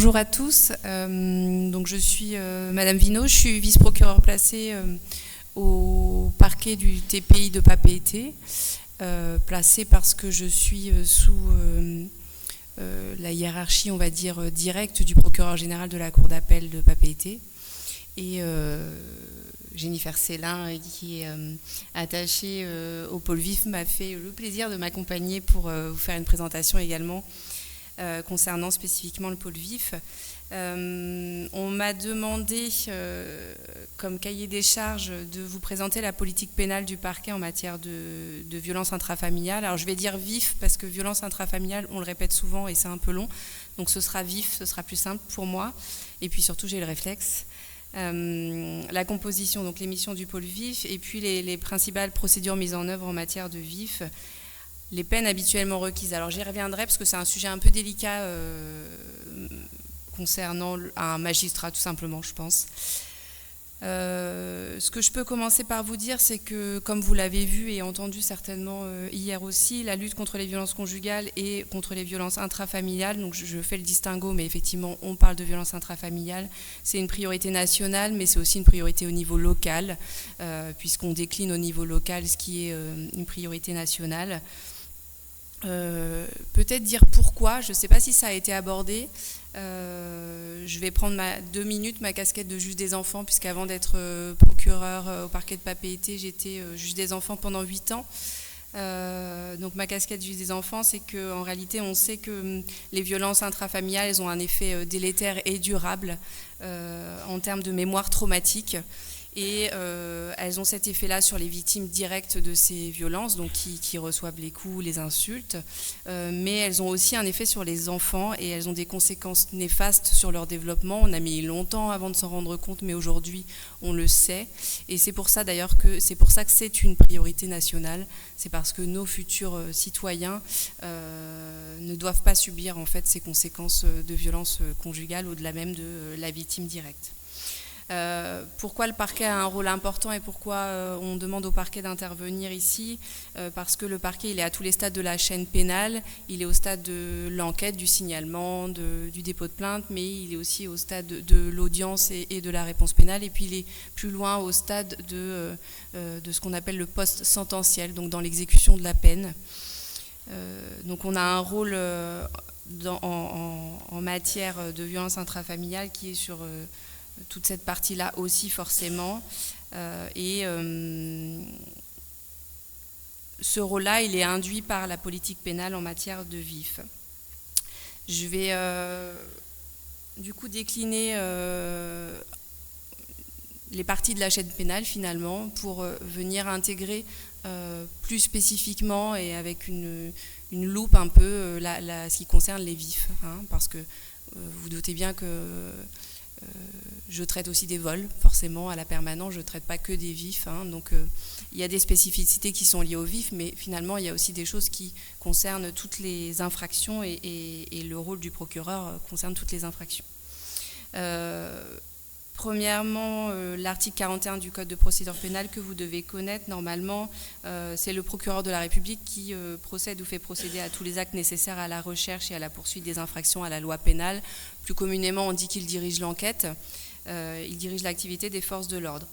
Bonjour à tous. Donc je suis Madame Vino, je suis vice-procureure placée au parquet du TPI de Papeete, placée parce que je suis sous la hiérarchie, on va dire, directe du procureur général de la Cour d'appel de Papeete. Et Jennifer Célin, qui est attachée au pôle vif, m'a fait le plaisir de m'accompagner pour vous faire une présentation également concernant spécifiquement le pôle vif. On m'a demandé, comme cahier des charges, de vous présenter la politique pénale du parquet en matière de violence intrafamiliale. Alors je vais dire vif parce que violence intrafamiliale, on le répète souvent et c'est un peu long. Donc ce sera vif, ce sera plus simple pour moi. Et puis surtout, j'ai le réflexe. La composition, donc les missions du pôle vif, et puis les principales procédures mises en œuvre en matière de vif, les peines habituellement requises. Alors j'y reviendrai parce que c'est un sujet un peu délicat concernant un magistrat tout simplement, je pense. Ce que je peux commencer par vous dire, c'est que, comme vous l'avez vu et entendu certainement hier aussi, la lutte contre les violences conjugales et contre les violences intrafamiliales, donc je fais le distinguo, mais effectivement on parle de violences intrafamiliales, c'est une priorité nationale, mais c'est aussi une priorité au niveau local, puisqu'on décline au niveau local ce qui est une priorité nationale. Peut-être dire pourquoi, je ne sais pas si ça a été abordé. Je vais prendre 2 minutes ma casquette de juge des enfants, puisqu'avant d'être procureur au parquet de Papeete, j'étais juge des enfants pendant 8 ans. Donc ma casquette de juge des enfants, c'est qu'en réalité on sait que les violences intrafamiliales, elles ont un effet délétère et durable en termes de mémoire traumatique. Et elles ont cet effet-là sur les victimes directes de ces violences, donc qui reçoivent les coups, les insultes, mais elles ont aussi un effet sur les enfants et elles ont des conséquences néfastes sur leur développement. On a mis longtemps avant de s'en rendre compte, mais aujourd'hui on le sait. Et c'est pour ça d'ailleurs que c'est une priorité nationale. C'est parce que nos futurs citoyens ne doivent pas subir en fait ces conséquences de violences conjugales au-delà même de la victime directe. Pourquoi le parquet a un rôle important et pourquoi on demande au parquet d'intervenir ici, parce que le parquet il est à tous les stades de la chaîne pénale, il est au stade de l'enquête, du signalement, du dépôt de plainte, mais il est aussi au stade de l'audience et de la réponse pénale, et puis il est plus loin au stade de ce qu'on appelle le post-sententiel, donc dans l'exécution de la peine. Donc on a un rôle en matière de violence intrafamiliale qui est sur toute cette partie-là aussi forcément. Ce rôle-là, il est induit par la politique pénale en matière de vif. Je vais du coup décliner les parties de la chaîne pénale finalement pour venir intégrer plus spécifiquement et avec une loupe un peu ce qui concerne les vifs, hein, parce que vous doutez bien que je traite aussi des vols, forcément, à la permanence, je ne traite pas que des vifs, hein, donc il y a des spécificités qui sont liées aux vifs, mais finalement il y a aussi des choses qui concernent toutes les infractions et le rôle du procureur concerne toutes les infractions. Premièrement, l'article 41 du Code de procédure pénale que vous devez connaître normalement, c'est le procureur de la République qui procède ou fait procéder à tous les actes nécessaires à la recherche et à la poursuite des infractions à la loi pénale. Plus communément, on dit qu'il dirige l'enquête, il dirige l'activité des forces de l'ordre.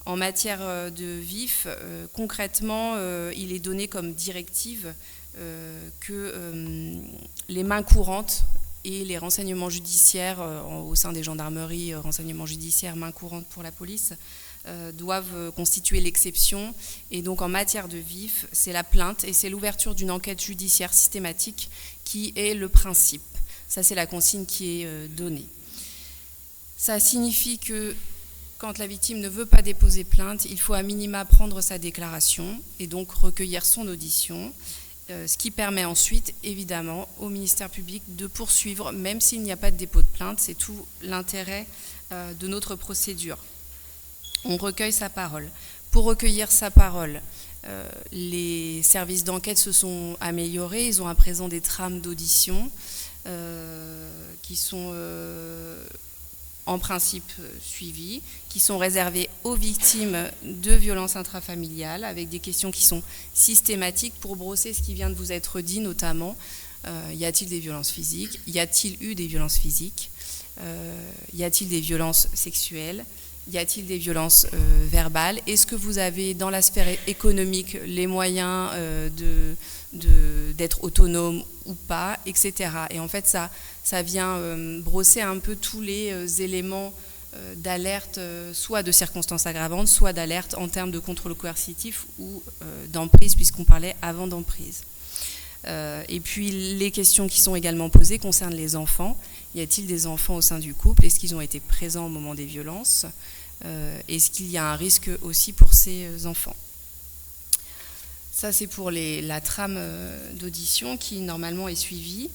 En matière de vif, concrètement, il est donné comme directive que les mains courantes et les renseignements judiciaires au sein des gendarmeries, renseignements judiciaires, main courante pour la police, doivent constituer l'exception. Et donc en matière de vif, c'est la plainte et c'est l'ouverture d'une enquête judiciaire systématique qui est le principe. Ça, c'est la consigne qui est donnée. Ça signifie que quand la victime ne veut pas déposer plainte, il faut à minima prendre sa déclaration et donc recueillir son audition. Ce qui permet ensuite, évidemment, au ministère public de poursuivre, même s'il n'y a pas de dépôt de plainte. C'est tout l'intérêt de notre procédure. On recueille sa parole. Pour recueillir sa parole, les services d'enquête se sont améliorés. Ils ont à présent des trames d'audition qui sont en principe suivies, qui sont réservées aux victimes de violences intrafamiliales, avec des questions qui sont systématiques pour brosser ce qui vient de vous être dit, notamment Y a-t-il des violences physiques? Y a-t-il eu des violences physiques? Y a-t-il des violences sexuelles? Y a-t-il des violences verbales? Est-ce que vous avez dans la sphère économique les moyens d'être autonome ou pas, etc. Et en fait, ça vient brosser un peu tous les éléments d'alerte, soit de circonstances aggravantes, soit d'alerte en termes de contrôle coercitif ou d'emprise, puisqu'on parlait avant d'emprise. Et puis les questions qui sont également posées concernent les enfants. Y a-t-il des enfants au sein du couple? Est-ce qu'ils ont été présents au moment des violences? Est-ce qu'il y a un risque aussi pour ces enfants? Ça, c'est pour la trame d'audition qui normalement est suivie.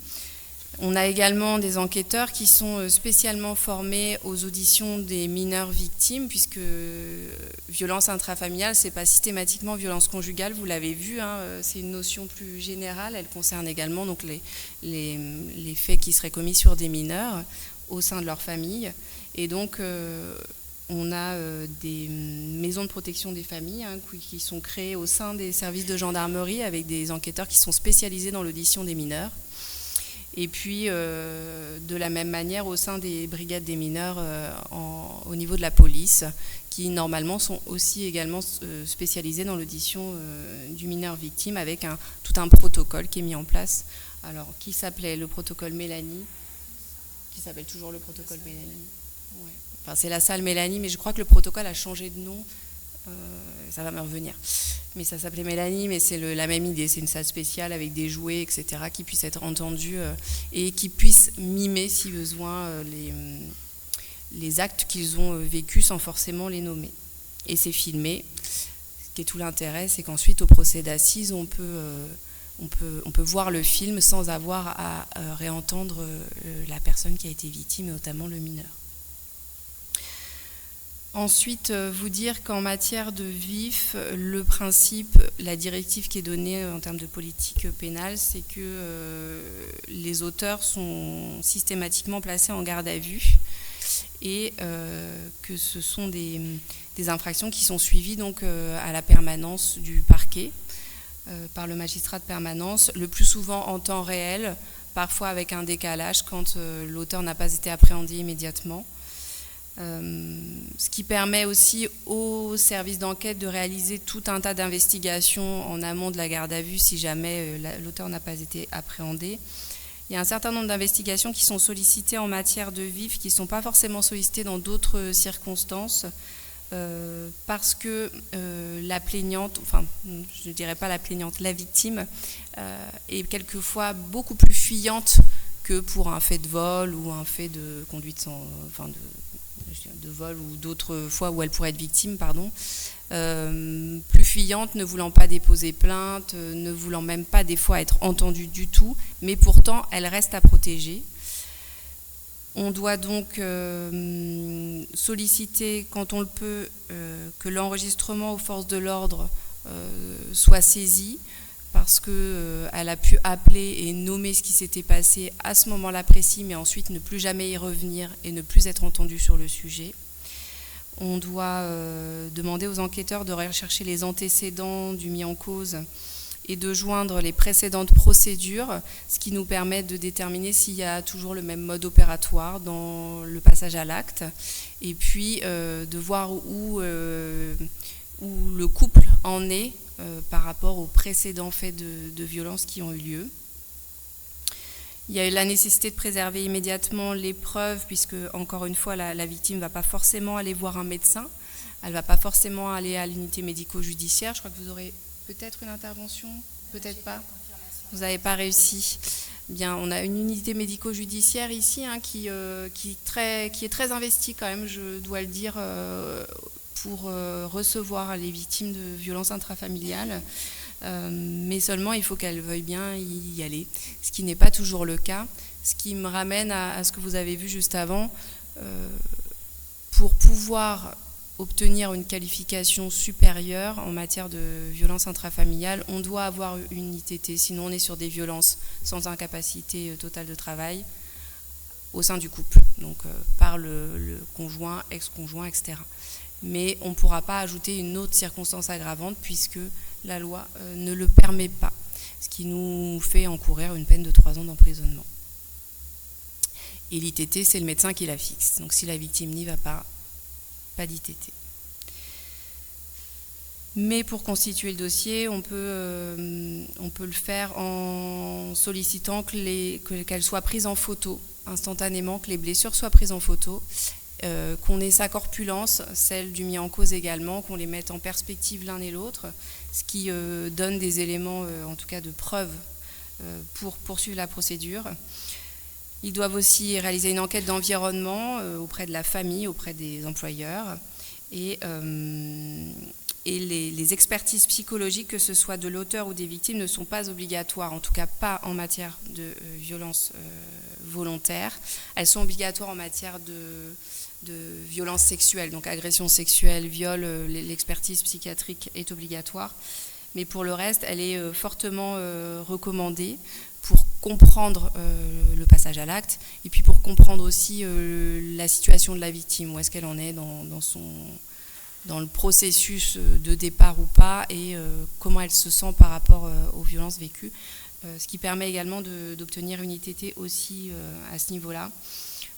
On a également des enquêteurs qui sont spécialement formés aux auditions des mineurs victimes, puisque violence intrafamiliale, c'est pas systématiquement violence conjugale, vous l'avez vu, hein, c'est une notion plus générale, elle concerne également donc, les faits qui seraient commis sur des mineurs au sein de leur famille. Et donc, on a des maisons de protection des familles hein, qui sont créées au sein des services de gendarmerie avec des enquêteurs qui sont spécialisés dans l'audition des mineurs. Et puis, de la même manière, au sein des brigades des mineurs au niveau de la police, qui normalement sont aussi également spécialisés dans l'audition du mineur victime avec tout un protocole qui est mis en place. Alors, qui s'appelait le protocole Mélanie, qui s'appelle toujours le protocole Mélanie. Ouais. Enfin, c'est la salle Mélanie, mais je crois que le protocole a changé de nom. Ça va me revenir. Mais ça s'appelait Mélanie, mais c'est la même idée. C'est une salle spéciale avec des jouets, etc., qui puissent être entendus et qui puissent mimer, si besoin, les actes qu'ils ont vécus sans forcément les nommer. Et c'est filmé. Ce qui est tout l'intérêt, c'est qu'ensuite, au procès d'assises, on peut voir le film sans avoir à réentendre la personne qui a été victime, et notamment le mineur. Ensuite, vous dire qu'en matière de vif, le principe, la directive qui est donnée en termes de politique pénale, c'est que les auteurs sont systématiquement placés en garde à vue et que ce sont des infractions qui sont suivies donc, à la permanence du parquet par le magistrat de permanence, le plus souvent en temps réel, parfois avec un décalage quand l'auteur n'a pas été appréhendé immédiatement. Ce qui permet aussi aux services d'enquête de réaliser tout un tas d'investigations en amont de la garde à vue si jamais l'auteur n'a pas été appréhendé. Il y a un certain nombre d'investigations qui sont sollicitées en matière de vif, qui ne sont pas forcément sollicitées dans d'autres circonstances, parce que la plaignante, enfin je ne dirais pas la plaignante, la victime est quelquefois beaucoup plus fuyante que pour un fait de vol ou un fait de conduite sans... Enfin de vol ou d'autres fois où elle pourrait être victime, pardon, plus fuyante, ne voulant pas déposer plainte, ne voulant même pas des fois être entendue du tout, mais pourtant elle reste à protéger. On doit donc solliciter, quand on le peut, que l'enregistrement aux forces de l'ordre soit saisi, parce qu'elle a pu appeler et nommer ce qui s'était passé à ce moment-là précis, mais ensuite ne plus jamais y revenir et ne plus être entendue sur le sujet. On doit demander aux enquêteurs de rechercher les antécédents du mis en cause et de joindre les précédentes procédures, ce qui nous permet de déterminer s'il y a toujours le même mode opératoire dans le passage à l'acte, et puis de voir où le couple en est par rapport aux précédents faits de violence qui ont eu lieu. Il y a eu la nécessité de préserver immédiatement les preuves, puisque, encore une fois, la victime ne va pas forcément aller voir un médecin, elle ne va pas forcément aller à l'unité médico-judiciaire. Je crois que vous aurez peut-être une intervention, peut-être pas. Vous n'avez pas réussi. Bien, on a une unité médico-judiciaire ici hein, qui est très investie quand même, je dois le dire, pour recevoir les victimes de violences intrafamiliales, mais seulement il faut qu'elles veuillent bien y aller, ce qui n'est pas toujours le cas, ce qui me ramène à ce que vous avez vu juste avant. Pour pouvoir obtenir une qualification supérieure en matière de violence intrafamiliale, on doit avoir une ITT, sinon on est sur des violences sans incapacité totale de travail au sein du couple, donc par le conjoint, ex-conjoint, etc. Mais on ne pourra pas ajouter une autre circonstance aggravante puisque la loi ne le permet pas. ce qui nous fait encourir une peine de 3 ans d'emprisonnement. Et l'ITT, c'est le médecin qui la fixe. Donc si la victime n'y va pas d'ITT. Mais pour constituer le dossier, on peut le faire en sollicitant qu'elle soit prise en photo instantanément, que les blessures soient prises en photo, qu'on ait sa corpulence, celle du mis en cause également, qu'on les mette en perspective l'un et l'autre, ce qui donne des éléments, en tout cas de preuve, pour poursuivre la procédure. Ils doivent aussi réaliser une enquête d'environnement auprès de la famille, auprès des employeurs, et les expertises psychologiques, que ce soit de l'auteur ou des victimes, ne sont pas obligatoires, en tout cas pas en matière de violence volontaire. Elles sont obligatoires en matière de violence sexuelle, donc agression sexuelle, viol, l'expertise psychiatrique est obligatoire. Mais pour le reste, elle est fortement recommandée pour comprendre le passage à l'acte et puis pour comprendre aussi la situation de la victime, où est-ce qu'elle en est dans le processus de départ ou pas, et comment elle se sent par rapport aux violences vécues, ce qui permet également d'obtenir une ITT aussi à ce niveau-là.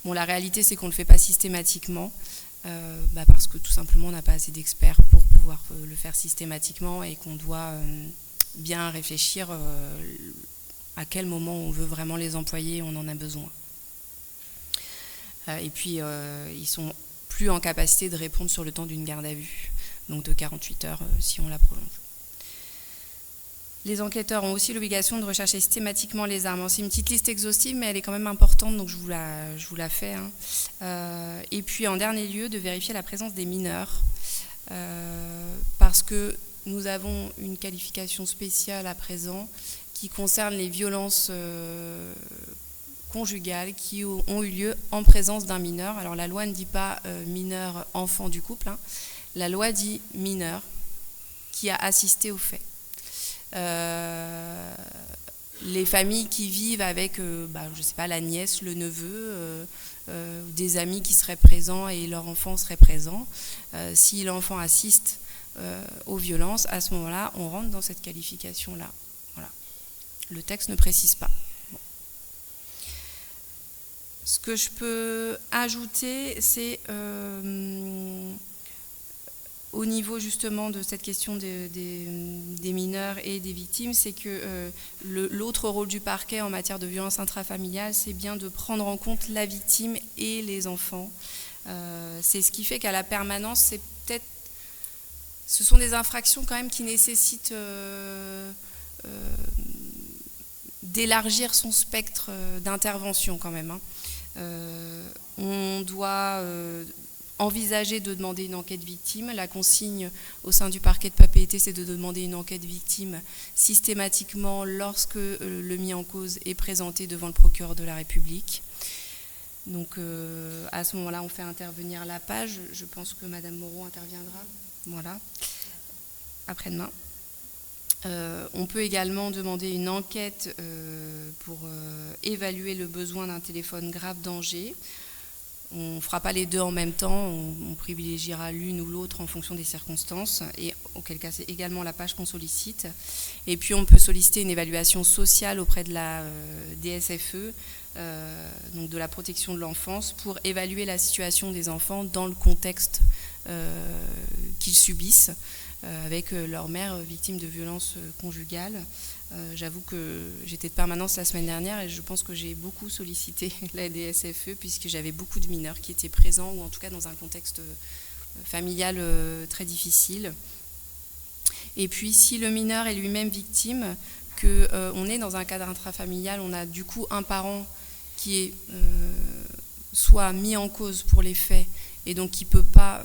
Bon, la réalité, c'est qu'on ne le fait pas systématiquement, parce que tout simplement, on n'a pas assez d'experts pour pouvoir le faire systématiquement, et qu'on doit bien réfléchir à quel moment on veut vraiment les employer, on en a besoin. Et puis, ils sont plus en capacité de répondre sur le temps d'une garde à vue, donc de 48 heures si on la prolonge. Les enquêteurs ont aussi l'obligation de rechercher systématiquement les armes. C'est une petite liste exhaustive, mais elle est quand même importante, donc je vous la fais. Et puis en dernier lieu, de vérifier la présence des mineurs, parce que nous avons une qualification spéciale à présent qui concerne les violences conjugales qui ont eu lieu en présence d'un mineur. Alors la loi ne dit pas mineur enfant du couple, la loi dit mineur qui a assisté aux faits. Les familles qui vivent avec, je sais pas, la nièce, le neveu, des amis qui seraient présents et leur enfant serait présent, si l'enfant assiste aux violences, à ce moment-là, on rentre dans cette qualification-là. Voilà. Le texte ne précise pas. Bon. Ce que je peux ajouter, c'est au niveau justement de cette question des mineurs et des victimes, c'est que l'autre rôle du parquet en matière de violence intrafamiliale, c'est bien de prendre en compte la victime et les enfants. C'est ce qui fait qu'à la permanence, ce sont des infractions quand même qui nécessitent d'élargir son spectre d'intervention quand même. On doit envisager de demander une enquête victime. La consigne au sein du parquet de Papeete, c'est de demander une enquête victime systématiquement lorsque le mis en cause est présenté devant le procureur de la République. Donc à ce moment-là, on fait intervenir la page. Je pense que Madame Moreau interviendra. Voilà. Après-demain. On peut également demander une enquête pour évaluer le besoin d'un téléphone grave danger. On ne fera pas les deux en même temps, on privilégiera l'une ou l'autre en fonction des circonstances, et auquel cas c'est également la page qu'on sollicite. Et puis on peut solliciter une évaluation sociale auprès de la DSFE, donc de la protection de l'enfance, pour évaluer la situation des enfants dans le contexte qu'ils subissent, avec leur mère victime de violences conjugales. J'avoue que j'étais de permanence la semaine dernière et je pense que j'ai beaucoup sollicité la DSFE puisque j'avais beaucoup de mineurs qui étaient présents, ou en tout cas dans un contexte familial très difficile. Et puis si le mineur est lui-même victime, qu'on est dans un cadre intrafamilial, on a du coup un parent qui est soit mis en cause pour les faits et donc qui ne peut pas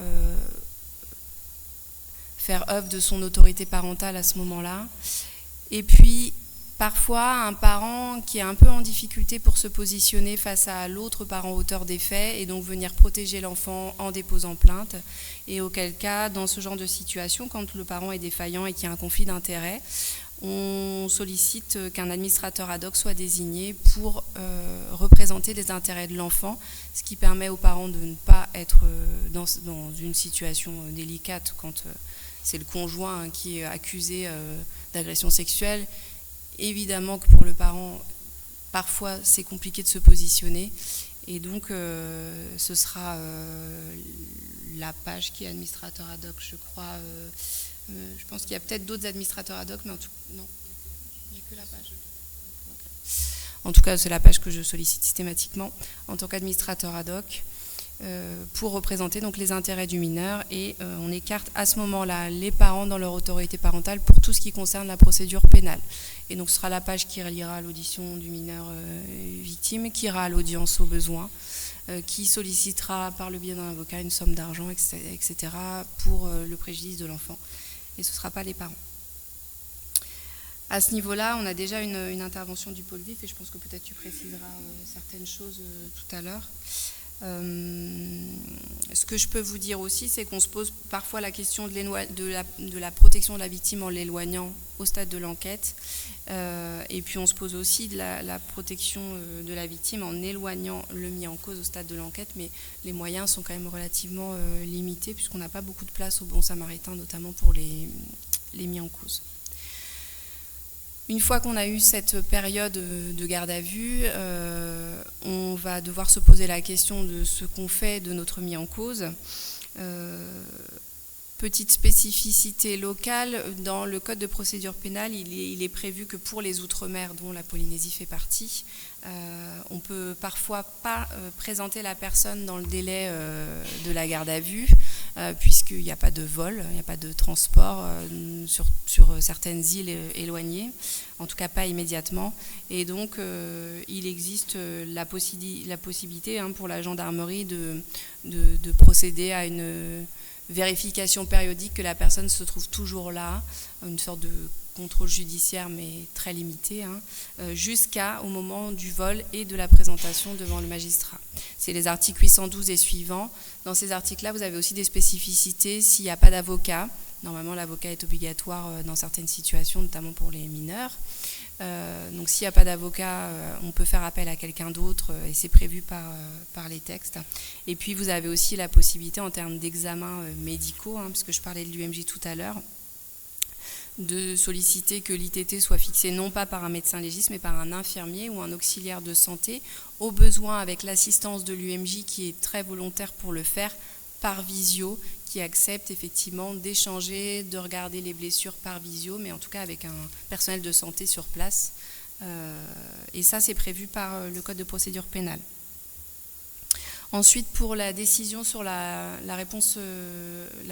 faire œuvre de son autorité parentale à ce moment-là. Et puis, parfois, un parent qui est un peu en difficulté pour se positionner face à l'autre parent auteur des faits et donc venir protéger l'enfant en déposant plainte. Et auquel cas, dans ce genre de situation, quand le parent est défaillant et qu'il y a un conflit d'intérêts, on sollicite qu'un administrateur ad hoc soit désigné pour représenter les intérêts de l'enfant, ce qui permet aux parents de ne pas être dans une situation délicate quand c'est le conjoint qui est accusé d'agression sexuelle. évidemment que pour le parent, parfois c'est compliqué de se positionner. Et donc ce sera la page qui est administrateur ad hoc, je crois. Je pense qu'il y a peut-être d'autres administrateurs ad hoc, mais en tout cas, non, il n'y a que la page. En tout cas, c'est la page que je sollicite systématiquement en tant qu'administrateur ad hoc pour représenter donc les intérêts du mineur. Et on écarte à ce moment-là les parents dans leur autorité parentale pour tout ce qui concerne la procédure pénale. Et donc ce sera la page qui reliera l'audition du mineur victime, qui ira à l'audience au besoin, qui sollicitera par le biais d'un avocat une somme d'argent, etc. pour le préjudice de l'enfant. Et ce ne sera pas les parents. À ce niveau-là, on a déjà une intervention du pôle vif, et je pense que peut-être tu préciseras certaines choses tout à l'heure. Ce que je peux vous dire aussi, c'est qu'on se pose parfois la question de la protection de la victime en l'éloignant au stade de l'enquête. Et puis on se pose aussi de la protection de la victime en éloignant le mis en cause au stade de l'enquête, mais les moyens sont quand même relativement limités puisqu'on n'a pas beaucoup de place au Bon Samaritain, notamment pour les mis en cause. Une fois qu'on a eu cette période de garde à vue, on va devoir se poser la question de ce qu'on fait de notre mis en cause. Petite spécificité locale, dans le code de procédure pénale, il est prévu que pour les Outre-mer, dont la Polynésie fait partie, on ne peut parfois pas présenter la personne dans le délai de la garde à vue, puisqu'il n'y a pas de vol, il n'y a pas de transport sur certaines îles éloignées, en tout cas pas immédiatement. Et donc, il existe la possibilité pour la gendarmerie de procéder à une vérification périodique que la personne se trouve toujours là, une sorte de contrôle judiciaire mais très limité, jusqu'au moment du vol et de la présentation devant le magistrat. C'est les articles 812 et suivants. Dans ces articles-là, vous avez aussi des spécificités s'il n'y a pas d'avocat. Normalement, l'avocat est obligatoire dans certaines situations, notamment pour les mineurs. Donc s'il n'y a pas d'avocat, on peut faire appel à quelqu'un d'autre et c'est prévu par les textes. Et puis vous avez aussi la possibilité en termes d'examens médicaux, puisque je parlais de l'UMJ tout à l'heure, de solliciter que l'ITT soit fixé non pas par un médecin légiste mais par un infirmier ou un auxiliaire de santé, au besoin avec l'assistance de l'UMJ qui est très volontaire pour le faire par visio, qui accepte effectivement d'échanger, de regarder les blessures par visio, mais en tout cas avec un personnel de santé sur place. Et ça, c'est prévu par le Code de procédure pénale. Ensuite, pour la décision sur la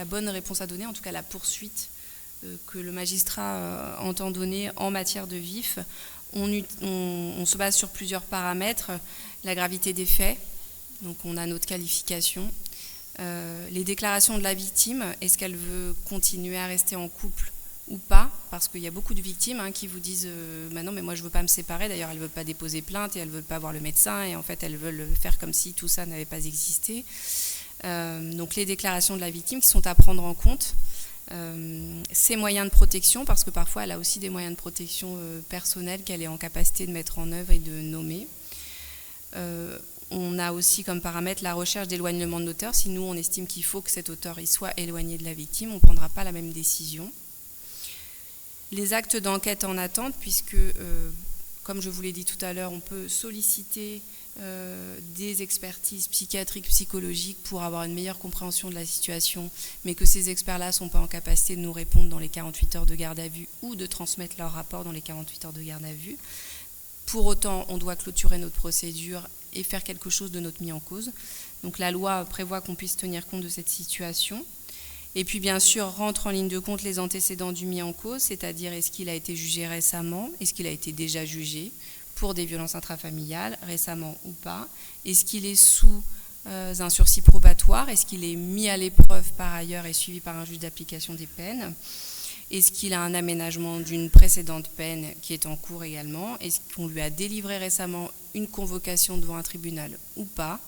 bonne réponse à donner, en tout cas la poursuite que le magistrat entend donner en matière de vif, on se base sur plusieurs paramètres. La gravité des faits, donc on a notre qualification. Les déclarations de la victime, est-ce qu'elle veut continuer à rester en couple ou pas, parce qu'il y a beaucoup de victimes qui vous disent non mais moi je ne veux pas me séparer, d'ailleurs elles ne veulent pas déposer plainte et elles ne veulent pas voir le médecin et en fait elles veulent faire comme si tout ça n'avait pas existé. Donc les déclarations de la victime qui sont à prendre en compte, ses moyens de protection, parce que parfois elle a aussi des moyens de protection personnels qu'elle est en capacité de mettre en œuvre et de nommer. On a aussi comme paramètre la recherche d'éloignement de l'auteur. Si nous, on estime qu'il faut que cet auteur il soit éloigné de la victime, on ne prendra pas la même décision. Les actes d'enquête en attente, puisque, comme je vous l'ai dit tout à l'heure, on peut solliciter des expertises psychiatriques, psychologiques pour avoir une meilleure compréhension de la situation, mais que ces experts-là ne sont pas en capacité de nous répondre dans les 48 heures de garde à vue ou de transmettre leur rapport dans les 48 heures de garde à vue. Pour autant, on doit clôturer notre procédure et faire quelque chose de notre mis en cause. Donc la loi prévoit qu'on puisse tenir compte de cette situation. Et puis bien sûr, rentre en ligne de compte les antécédents du mis en cause, c'est-à-dire est-ce qu'il a été jugé récemment, est-ce qu'il a été déjà jugé pour des violences intrafamiliales, récemment ou pas, est-ce qu'il est sous un sursis probatoire, est-ce qu'il est mis à l'épreuve par ailleurs et suivi par un juge d'application des peines, est-ce qu'il a un aménagement d'une précédente peine qui est en cours également, est-ce qu'on lui a délivré récemment une convocation devant un tribunal ou pas.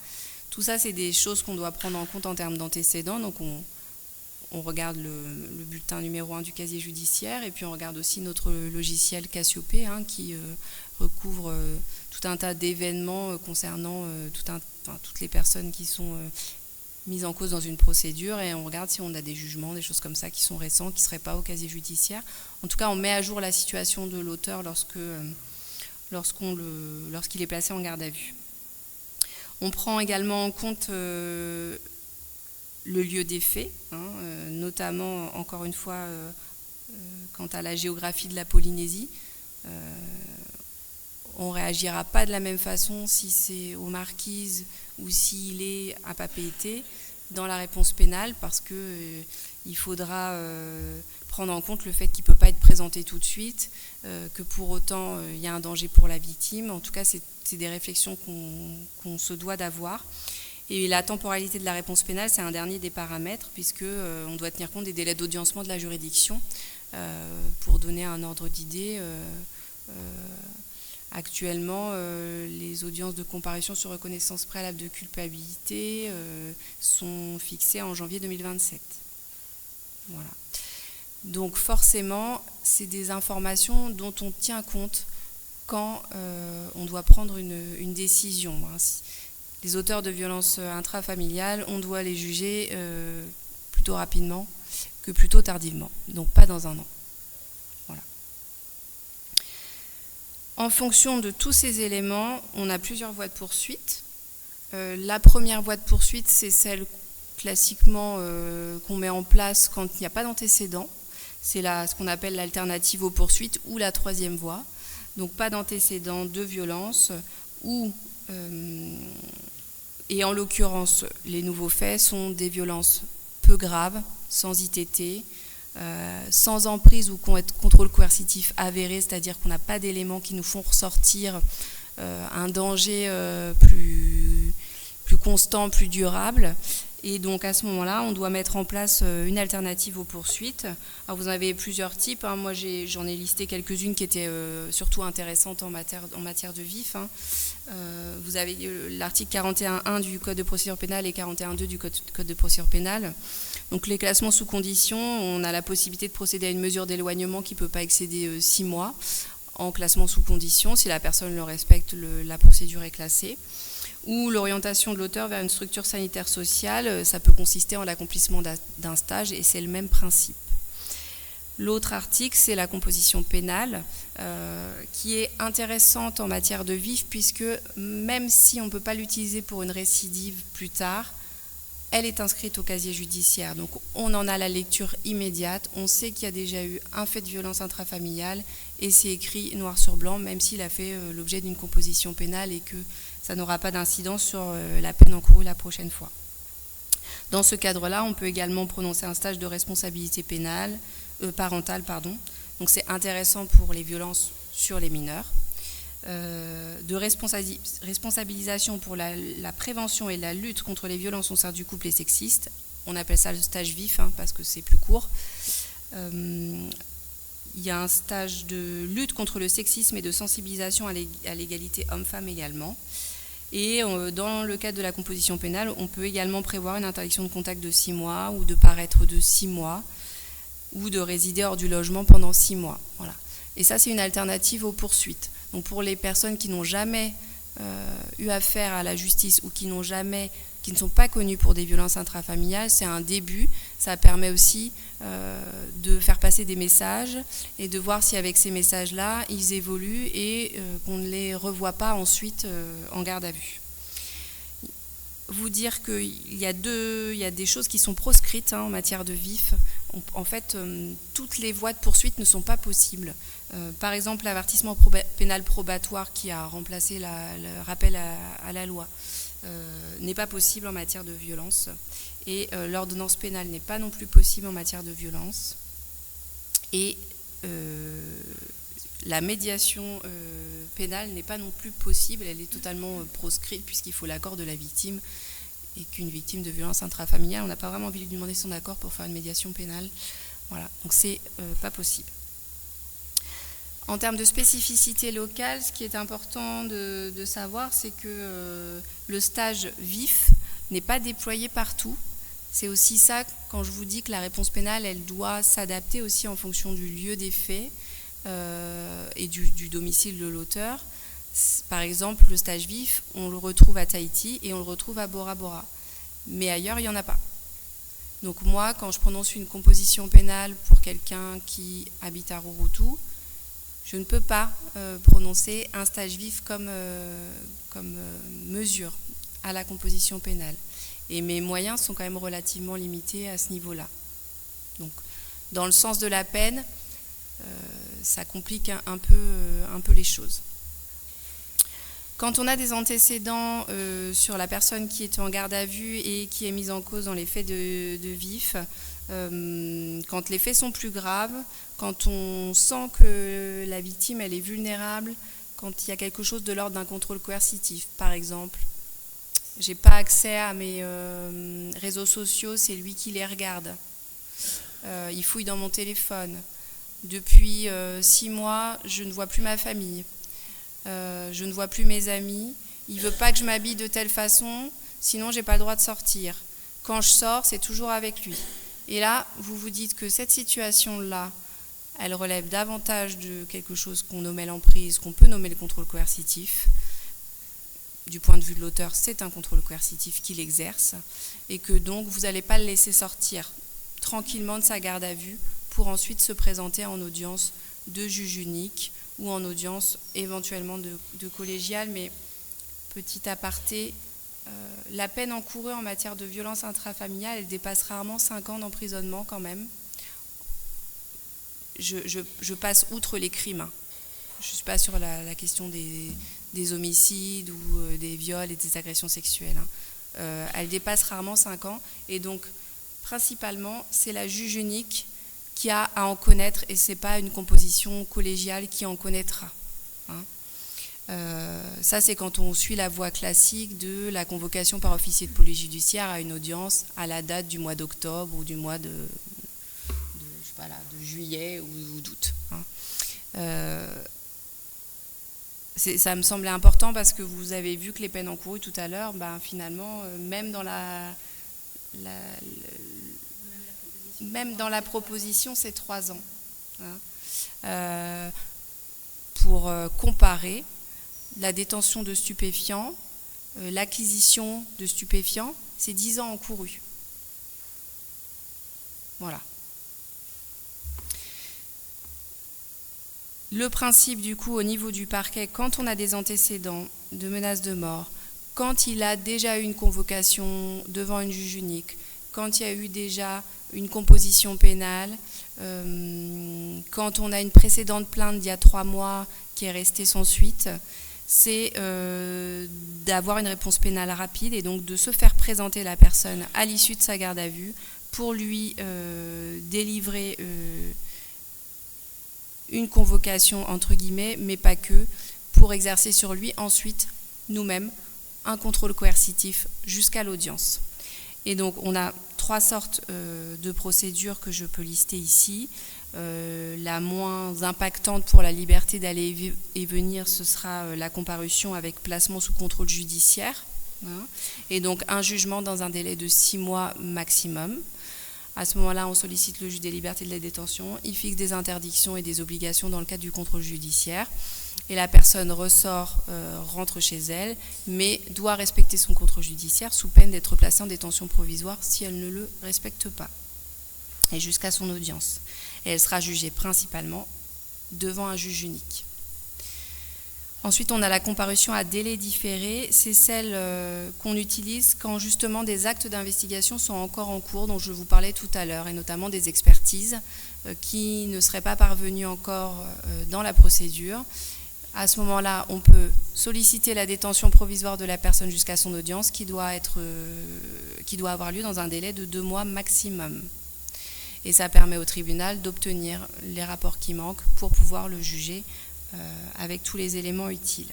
Tout ça, c'est des choses qu'on doit prendre en compte en termes d'antécédents. Donc on regarde le bulletin numéro 1 du casier judiciaire et puis on regarde aussi notre logiciel Cassiopée qui recouvre tout un tas d'événements concernant toutes les personnes qui sont mis en cause dans une procédure et on regarde si on a des jugements, des choses comme ça qui sont récents, qui ne seraient pas au casier judiciaire. En tout cas, on met à jour la situation de l'auteur lorsqu'il est placé en garde à vue. On prend également en compte le lieu des faits, notamment, encore une fois, quant à la géographie de la Polynésie. On ne réagira pas de la même façon si c'est aux Marquises ou s'il est à Papeete dans la réponse pénale, parce qu'il faudra prendre en compte le fait qu'il ne peut pas être présenté tout de suite, que pour autant il y a un danger pour la victime. En tout cas, c'est des réflexions qu'on se doit d'avoir. Et la temporalité de la réponse pénale, c'est un dernier des paramètres, puisqu'on doit tenir compte des délais d'audiencement de la juridiction. Pour donner un ordre d'idée, actuellement, les audiences de comparution sur reconnaissance préalable de culpabilité sont fixées en janvier 2027. Voilà. Donc forcément, c'est des informations dont on tient compte quand on doit prendre une décision. Les auteurs de violences intrafamiliales, on doit les juger plutôt rapidement que plutôt tardivement, donc pas dans un an. Voilà. En fonction de tous ces éléments, on a plusieurs voies de poursuite. La première voie de poursuite, c'est celle classiquement qu'on met en place quand il n'y a pas d'antécédent. C'est ce qu'on appelle l'alternative aux poursuites ou la troisième voie. Donc pas d'antécédent de violence et en l'occurrence, les nouveaux faits sont des violences peu graves, sans ITT, sans emprise ou contrôle coercitif avéré, c'est-à-dire qu'on n'a pas d'éléments qui nous font ressortir un danger plus constant, plus durable. Et donc à ce moment-là, on doit mettre en place une alternative aux poursuites. Alors vous en avez plusieurs types. Moi, j'en ai listé quelques-unes qui étaient surtout intéressantes en matière de vif. Vous avez l'article 41.1 du Code de procédure pénale et 41.2 du Code de procédure pénale. Donc les classements sous condition, on a la possibilité de procéder à une mesure d'éloignement qui ne peut pas excéder 6 mois en classement sous condition. Si la personne le respecte, la procédure est classée. Ou l'orientation de l'auteur vers une structure sanitaire sociale, ça peut consister en l'accomplissement d'un stage et c'est le même principe. L'autre article, c'est la composition pénale, qui est intéressante en matière de vif, puisque même si on ne peut pas l'utiliser pour une récidive plus tard, elle est inscrite au casier judiciaire. Donc on en a la lecture immédiate, on sait qu'il y a déjà eu un fait de violence intrafamiliale et c'est écrit noir sur blanc, même s'il a fait l'objet d'une composition pénale et que ça n'aura pas d'incidence sur la peine encourue la prochaine fois. Dans ce cadre-là, on peut également prononcer un stage de responsabilité parentale. Donc c'est intéressant pour les violences sur les mineurs. De responsabilisation pour la prévention et la lutte contre les violences au sein du couple et sexiste. On appelle ça le stage vif parce que c'est plus court. Il y a un stage de lutte contre le sexisme et de sensibilisation à l'égalité homme-femme également. Et dans le cadre de la composition pénale, on peut également prévoir une interdiction de contact de 6 mois ou de paraître de 6 mois ou de résider hors du logement pendant 6 mois. Voilà. Et ça, c'est une alternative aux poursuites. Donc pour les personnes qui n'ont jamais eu affaire à la justice ou qui ne sont pas connues pour des violences intrafamiliales, c'est un début. Ça permet aussi de faire passer des messages et de voir si avec ces messages-là, ils évoluent et qu'on ne les revoit pas ensuite en garde à vue. Vous dire qu'il y a des choses qui sont proscrites en matière de vif. En fait, toutes les voies de poursuite ne sont pas possibles. Par exemple, l'avertissement pénal probatoire qui a remplacé le rappel à la loi n'est pas possible en matière de violence. Et l'ordonnance pénale n'est pas non plus possible en matière de violence. Et la médiation pénale n'est pas non plus possible, elle est totalement proscrite puisqu'il faut l'accord de la victime et qu'une victime de violence intrafamiliale, on n'a pas vraiment envie de lui demander son accord pour faire une médiation pénale. Voilà, donc c'est pas possible. En termes de spécificité locale, ce qui est important de savoir, c'est que le stage vif n'est pas déployé partout. C'est aussi ça, quand je vous dis que la réponse pénale, elle doit s'adapter aussi en fonction du lieu des faits et du domicile de l'auteur. Par exemple, le stage vif, on le retrouve à Tahiti et on le retrouve à Bora Bora. mais ailleurs, il n'y en a pas. Donc moi, quand je prononce une composition pénale pour quelqu'un qui habite à Rouroutou, je ne peux pas prononcer un stage vif comme mesure à la composition pénale. Et mes moyens sont quand même relativement limités à ce niveau-là. Donc, dans le sens de la peine, ça complique un peu les choses. Quand on a des antécédents sur la personne qui est en garde à vue et qui est mise en cause dans les faits de vif, quand les faits sont plus graves, quand on sent que la victime elle est vulnérable, quand il y a quelque chose de l'ordre d'un contrôle coercitif, par exemple, j'ai pas accès à mes réseaux sociaux, c'est lui qui les regarde. Il fouille dans mon téléphone. Depuis 6 mois, je ne vois plus ma famille. Je ne vois plus mes amis. Il veut pas que je m'habille de telle façon, sinon j'ai pas le droit de sortir. Quand je sors, c'est toujours avec lui. Et là, vous vous dites que cette situation-là, elle relève davantage de quelque chose qu'on nommait l'emprise, qu'on peut nommer le contrôle coercitif. Du point de vue de l'auteur, c'est un contrôle coercitif qu'il exerce, et que donc vous n'allez pas le laisser sortir tranquillement de sa garde à vue pour ensuite se présenter en audience de juge unique ou en audience éventuellement de collégiale. Mais petit aparté, la peine encourue en matière de violence intrafamiliale, elle dépasse rarement 5 ans d'emprisonnement quand même. Je passe outre les crimes. Je ne suis pas sur la question des homicides ou des viols et des agressions sexuelles. Elle dépasse rarement 5 ans. Et donc, principalement, c'est la juge unique qui a à en connaître, et ce n'est pas une composition collégiale qui en connaîtra. Ça, c'est quand on suit la voie classique de la convocation par officier de police judiciaire à une audience à la date du mois d'octobre ou du mois de juillet ou d'août. Ça me semblait important parce que vous avez vu que les peines encourues tout à l'heure, finalement, même dans la proposition, c'est 3 ans. Pour comparer, la détention de stupéfiants, l'acquisition de stupéfiants, c'est 10 ans encourus. Voilà. Le principe, du coup, au niveau du parquet, quand on a des antécédents de menaces de mort, quand il a déjà eu une convocation devant une juge unique, quand il y a eu déjà une composition pénale, quand on a une précédente plainte d'il y a 3 mois qui est restée sans suite, c'est d'avoir une réponse pénale rapide et donc de se faire présenter la personne à l'issue de sa garde à vue pour lui délivrer une convocation entre guillemets, mais pas que, pour exercer sur lui ensuite, nous-mêmes, un contrôle coercitif jusqu'à l'audience. Et donc on a 3 sortes de procédures que je peux lister ici. La moins impactante pour la liberté d'aller et venir, ce sera la comparution avec placement sous contrôle judiciaire. Et donc un jugement dans un délai de 6 mois maximum. À ce moment-là, on sollicite le juge des libertés de la détention. Il fixe des interdictions et des obligations dans le cadre du contrôle judiciaire. Et la personne ressort, rentre chez elle, mais doit respecter son contrôle judiciaire sous peine d'être placée en détention provisoire si elle ne le respecte pas. Et jusqu'à son audience. Et elle sera jugée principalement devant un juge unique. Ensuite, on a la comparution à délai différé. C'est celle qu'on utilise quand justement des actes d'investigation sont encore en cours, dont je vous parlais tout à l'heure, et notamment des expertises qui ne seraient pas parvenues encore dans la procédure. À ce moment-là, on peut solliciter la détention provisoire de la personne jusqu'à son audience qui doit avoir lieu dans un délai de 2 mois maximum. Et ça permet au tribunal d'obtenir les rapports qui manquent pour pouvoir le juger avec tous les éléments utiles.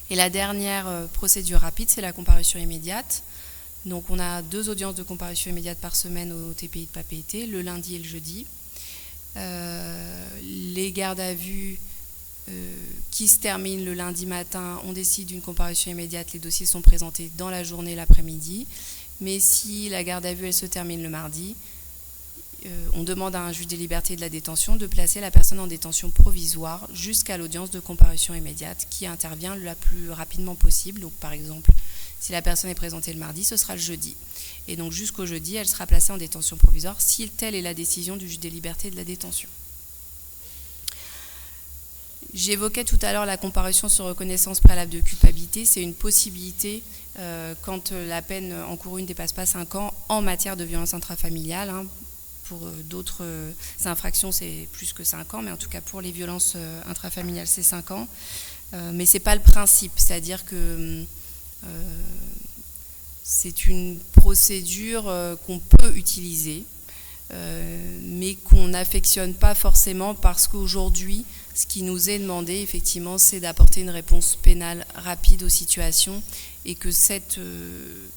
Et la dernière procédure rapide, c'est la comparution immédiate. Donc on a 2 audiences de comparution immédiate par semaine au TPI de Papeete, le lundi et le jeudi. Les gardes à vue qui se terminent le lundi matin, on décide d'une comparution immédiate, les dossiers sont présentés dans la journée, l'après-midi. Mais si la garde à vue elle se termine le mardi, on demande à un juge des libertés et de la détention de placer la personne en détention provisoire jusqu'à l'audience de comparution immédiate qui intervient le plus rapidement possible. Donc par exemple, Si la personne est présentée le mardi, ce sera le jeudi. Et donc jusqu'au jeudi, elle sera placée en détention provisoire si telle est la décision du juge des libertés de la détention. J'évoquais tout à l'heure la comparution sur reconnaissance préalable de culpabilité. C'est une possibilité quand la peine encourue ne dépasse pas 5 ans en matière de violence intrafamiliale. Pour d'autres infractions, c'est plus que 5 ans, mais en tout cas pour les violences intrafamiliales, c'est 5 ans. Mais ce n'est pas le principe, c'est-à-dire que c'est une procédure qu'on peut utiliser, mais qu'on n'affectionne pas forcément parce qu'aujourd'hui, ce qui nous est demandé, effectivement, c'est d'apporter une réponse pénale rapide aux situations et que cette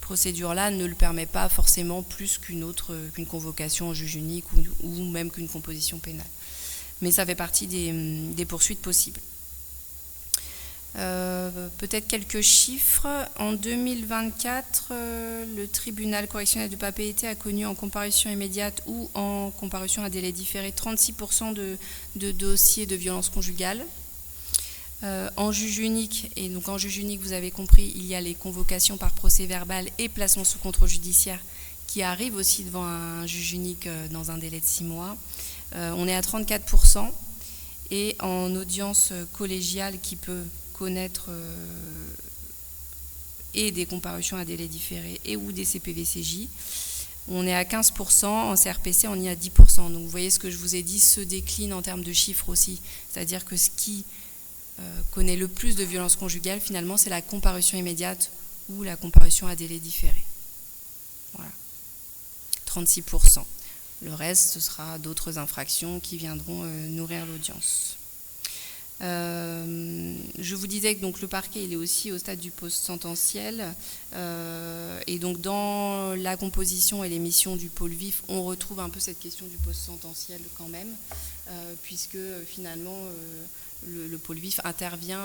procédure-là ne le permet pas forcément plus qu'une convocation en juge unique ou même qu'une composition pénale. Mais ça fait partie des poursuites possibles. Peut-être quelques chiffres. En 2024, le tribunal correctionnel de Papeete a connu en comparution immédiate ou en comparution à délai différé 36% de dossiers de violence conjugale. En juge unique, et donc en juge unique, vous avez compris, il y a les convocations par procès verbal et placement sous contrôle judiciaire qui arrivent aussi devant un juge unique dans un délai de 6 mois. On est à 34%. Et en audience collégiale qui peut connaître et des comparutions à délai différé et ou des CPV-CJ, on est à 15%, en CRPC on y est à 10%. Donc vous voyez ce que je vous ai dit se décline en termes de chiffres aussi, c'est-à-dire que ce qui connaît le plus de violences conjugales finalement c'est la comparution immédiate ou la comparution à délai différé. Voilà, 36%. Le reste, ce sera d'autres infractions qui viendront nourrir l'audience. Je vous disais que donc, le parquet il est aussi au stade du post-sententiel et donc dans la composition et les missions du pôle vif, on retrouve un peu cette question du post-sententiel quand même, puisque finalement le pôle vif intervient,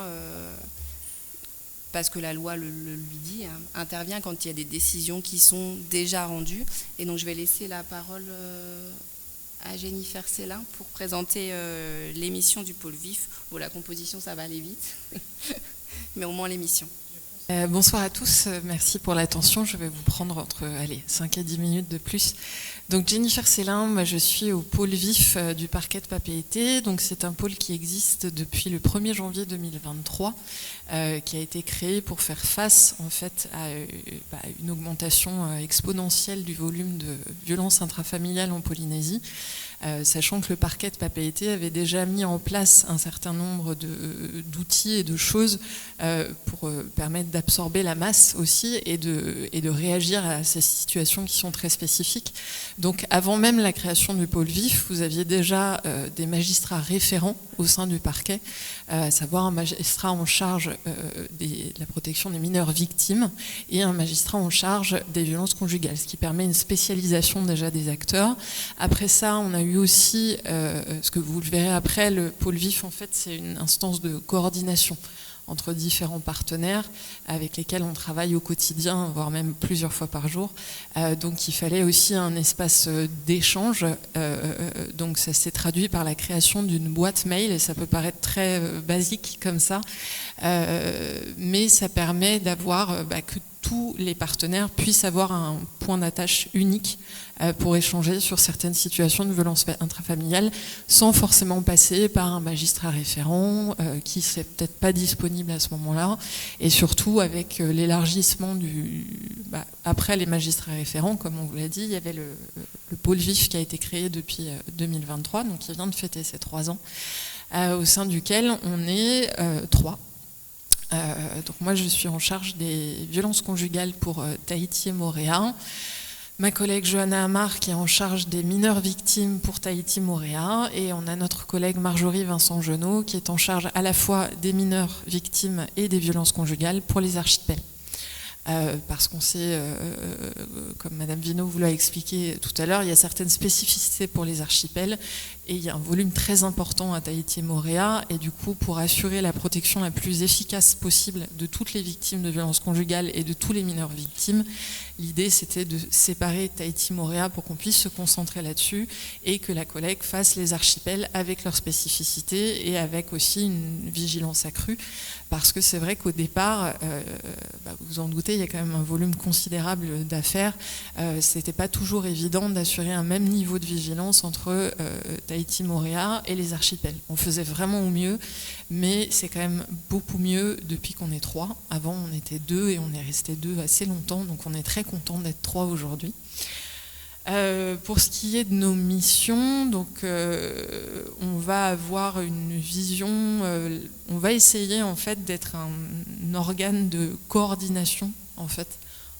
parce que la loi le lui dit, intervient quand il y a des décisions qui sont déjà rendues. Et donc je vais laisser la parole à Jennifer Célin pour présenter l'émission du pôle vif. Bon, la composition, ça va aller vite, mais au moins l'émission. Bonsoir à tous, merci pour l'attention. Je vais vous prendre entre 5 et 10 minutes de plus. Donc Jennifer Célin, moi je suis au pôle vif du parquet de Papeete. Donc c'est un pôle qui existe depuis le 1er janvier 2023, qui a été créé pour faire face en fait à une augmentation exponentielle du volume de violences intrafamiliales en Polynésie. Sachant que le parquet de Papeete avait déjà mis en place un certain nombre d'outils et de choses pour permettre d'absorber la masse aussi et de réagir à ces situations qui sont très spécifiques. Donc avant même la création du pôle vif, vous aviez déjà des magistrats référents au sein du parquet, à savoir un magistrat en charge de la protection des mineurs victimes et un magistrat en charge des violences conjugales, ce qui permet une spécialisation déjà des acteurs. Après ça, on a eu aussi, ce que vous le verrez après, le pôle vif, en fait, c'est une instance de coordination entre différents partenaires avec lesquels on travaille au quotidien, voire même plusieurs fois par jour. Donc il fallait aussi un espace d'échange. Donc ça s'est traduit par la création d'une boîte mail, et ça peut paraître très basique comme ça, mais ça permet d'avoir que tous les partenaires puissent avoir un point d'attache unique pour échanger sur certaines situations de violence intrafamiliale sans forcément passer par un magistrat référent qui ne serait peut-être pas disponible à ce moment-là, et surtout avec l'élargissement après les magistrats référents, comme on vous l'a dit, il y avait le pôle vif qui a été créé depuis 2023, donc qui vient de fêter ses 3 ans, au sein duquel on est 3. Donc moi je suis en charge des violences conjugales pour Tahiti et Moorea. Ma collègue Johanna Amar qui est en charge des mineurs victimes pour Tahiti Moorea, et on a notre collègue Marjorie Vincent Genot qui est en charge à la fois des mineurs victimes et des violences conjugales pour les archipels. Parce qu'on sait, comme Madame Vino vous l'a expliqué tout à l'heure, il y a certaines spécificités pour les archipels et il y a un volume très important à Tahiti et Moorea, et du coup pour assurer la protection la plus efficace possible de toutes les victimes de violences conjugales et de tous les mineurs victimes, l'idée c'était de séparer Tahiti et Moorea pour qu'on puisse se concentrer là-dessus et que la collègue fasse les archipels avec leurs spécificités et avec aussi une vigilance accrue, parce que c'est vrai qu'au départ, vous en doutez, il y a quand même un volume considérable d'affaires. C'était pas toujours évident d'assurer un même niveau de vigilance entre Tahiti, Moorea et les archipels. On faisait vraiment au mieux, mais c'est quand même beaucoup mieux depuis qu'on est 3. Avant, on était 2 et on est resté 2 assez longtemps, donc on est très content d'être 3 aujourd'hui. Pour ce qui est de nos missions, donc on va avoir une vision, on va essayer en fait d'être un organe de coordination en fait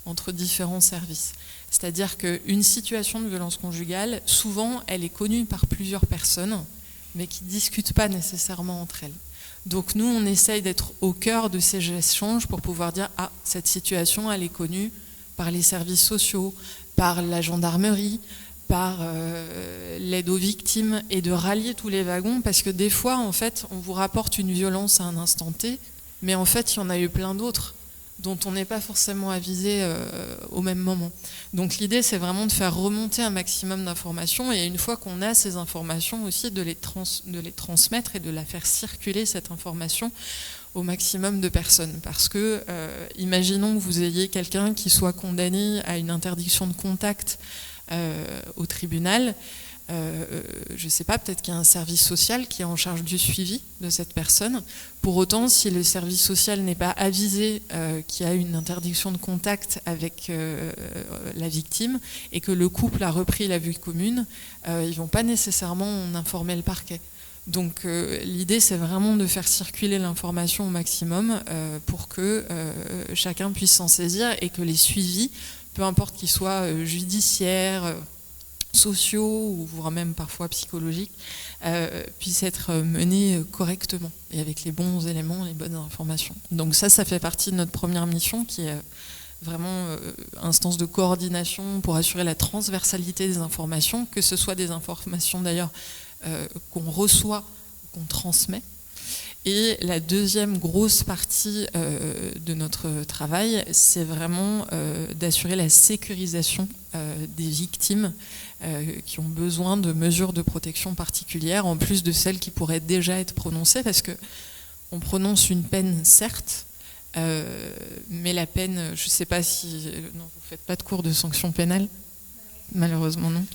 entre différents services. C'est-à-dire qu'une situation de violence conjugale, souvent, elle est connue par plusieurs personnes, mais qui ne discutent pas nécessairement entre elles. Donc nous, on essaye d'être au cœur de ces échanges pour pouvoir dire « Ah, cette situation, elle est connue par les services sociaux, par la gendarmerie, par l'aide aux victimes » et de rallier tous les wagons parce que des fois, en fait, on vous rapporte une violence à un instant T, mais en fait, il y en a eu plein d'autres dont on n'est pas forcément avisé au même moment. Donc l'idée, c'est vraiment de faire remonter un maximum d'informations et une fois qu'on a ces informations aussi, de les transmettre et de la faire circuler, cette information, au maximum de personnes. Parce que, imaginons que vous ayez quelqu'un qui soit condamné à une interdiction de contact au tribunal, je ne sais pas, peut-être qu'il y a un service social qui est en charge du suivi de cette personne. Pour autant, si le service social n'est pas avisé qu'il y a une interdiction de contact avec la victime et que le couple a repris la vie commune, ils ne vont pas nécessairement en informer le parquet. Donc l'idée, c'est vraiment de faire circuler l'information au maximum pour que chacun puisse s'en saisir et que les suivis, peu importe qu'ils soient judiciaires, sociaux ou voire même parfois psychologiques, puissent être menés correctement et avec les bons éléments, les bonnes informations. Donc ça fait partie de notre première mission qui est vraiment instance de coordination pour assurer la transversalité des informations, que ce soit des informations d'ailleurs qu'on reçoit, qu'on transmet. Et la deuxième grosse partie de notre travail, c'est vraiment d'assurer la sécurisation des victimes qui ont besoin de mesures de protection particulières, en plus de celles qui pourraient déjà être prononcées, parce qu'on prononce une peine, certes, mais la peine, je ne sais pas si... Non, vous ne faites pas de cours de sanction pénale ? Malheureusement, non.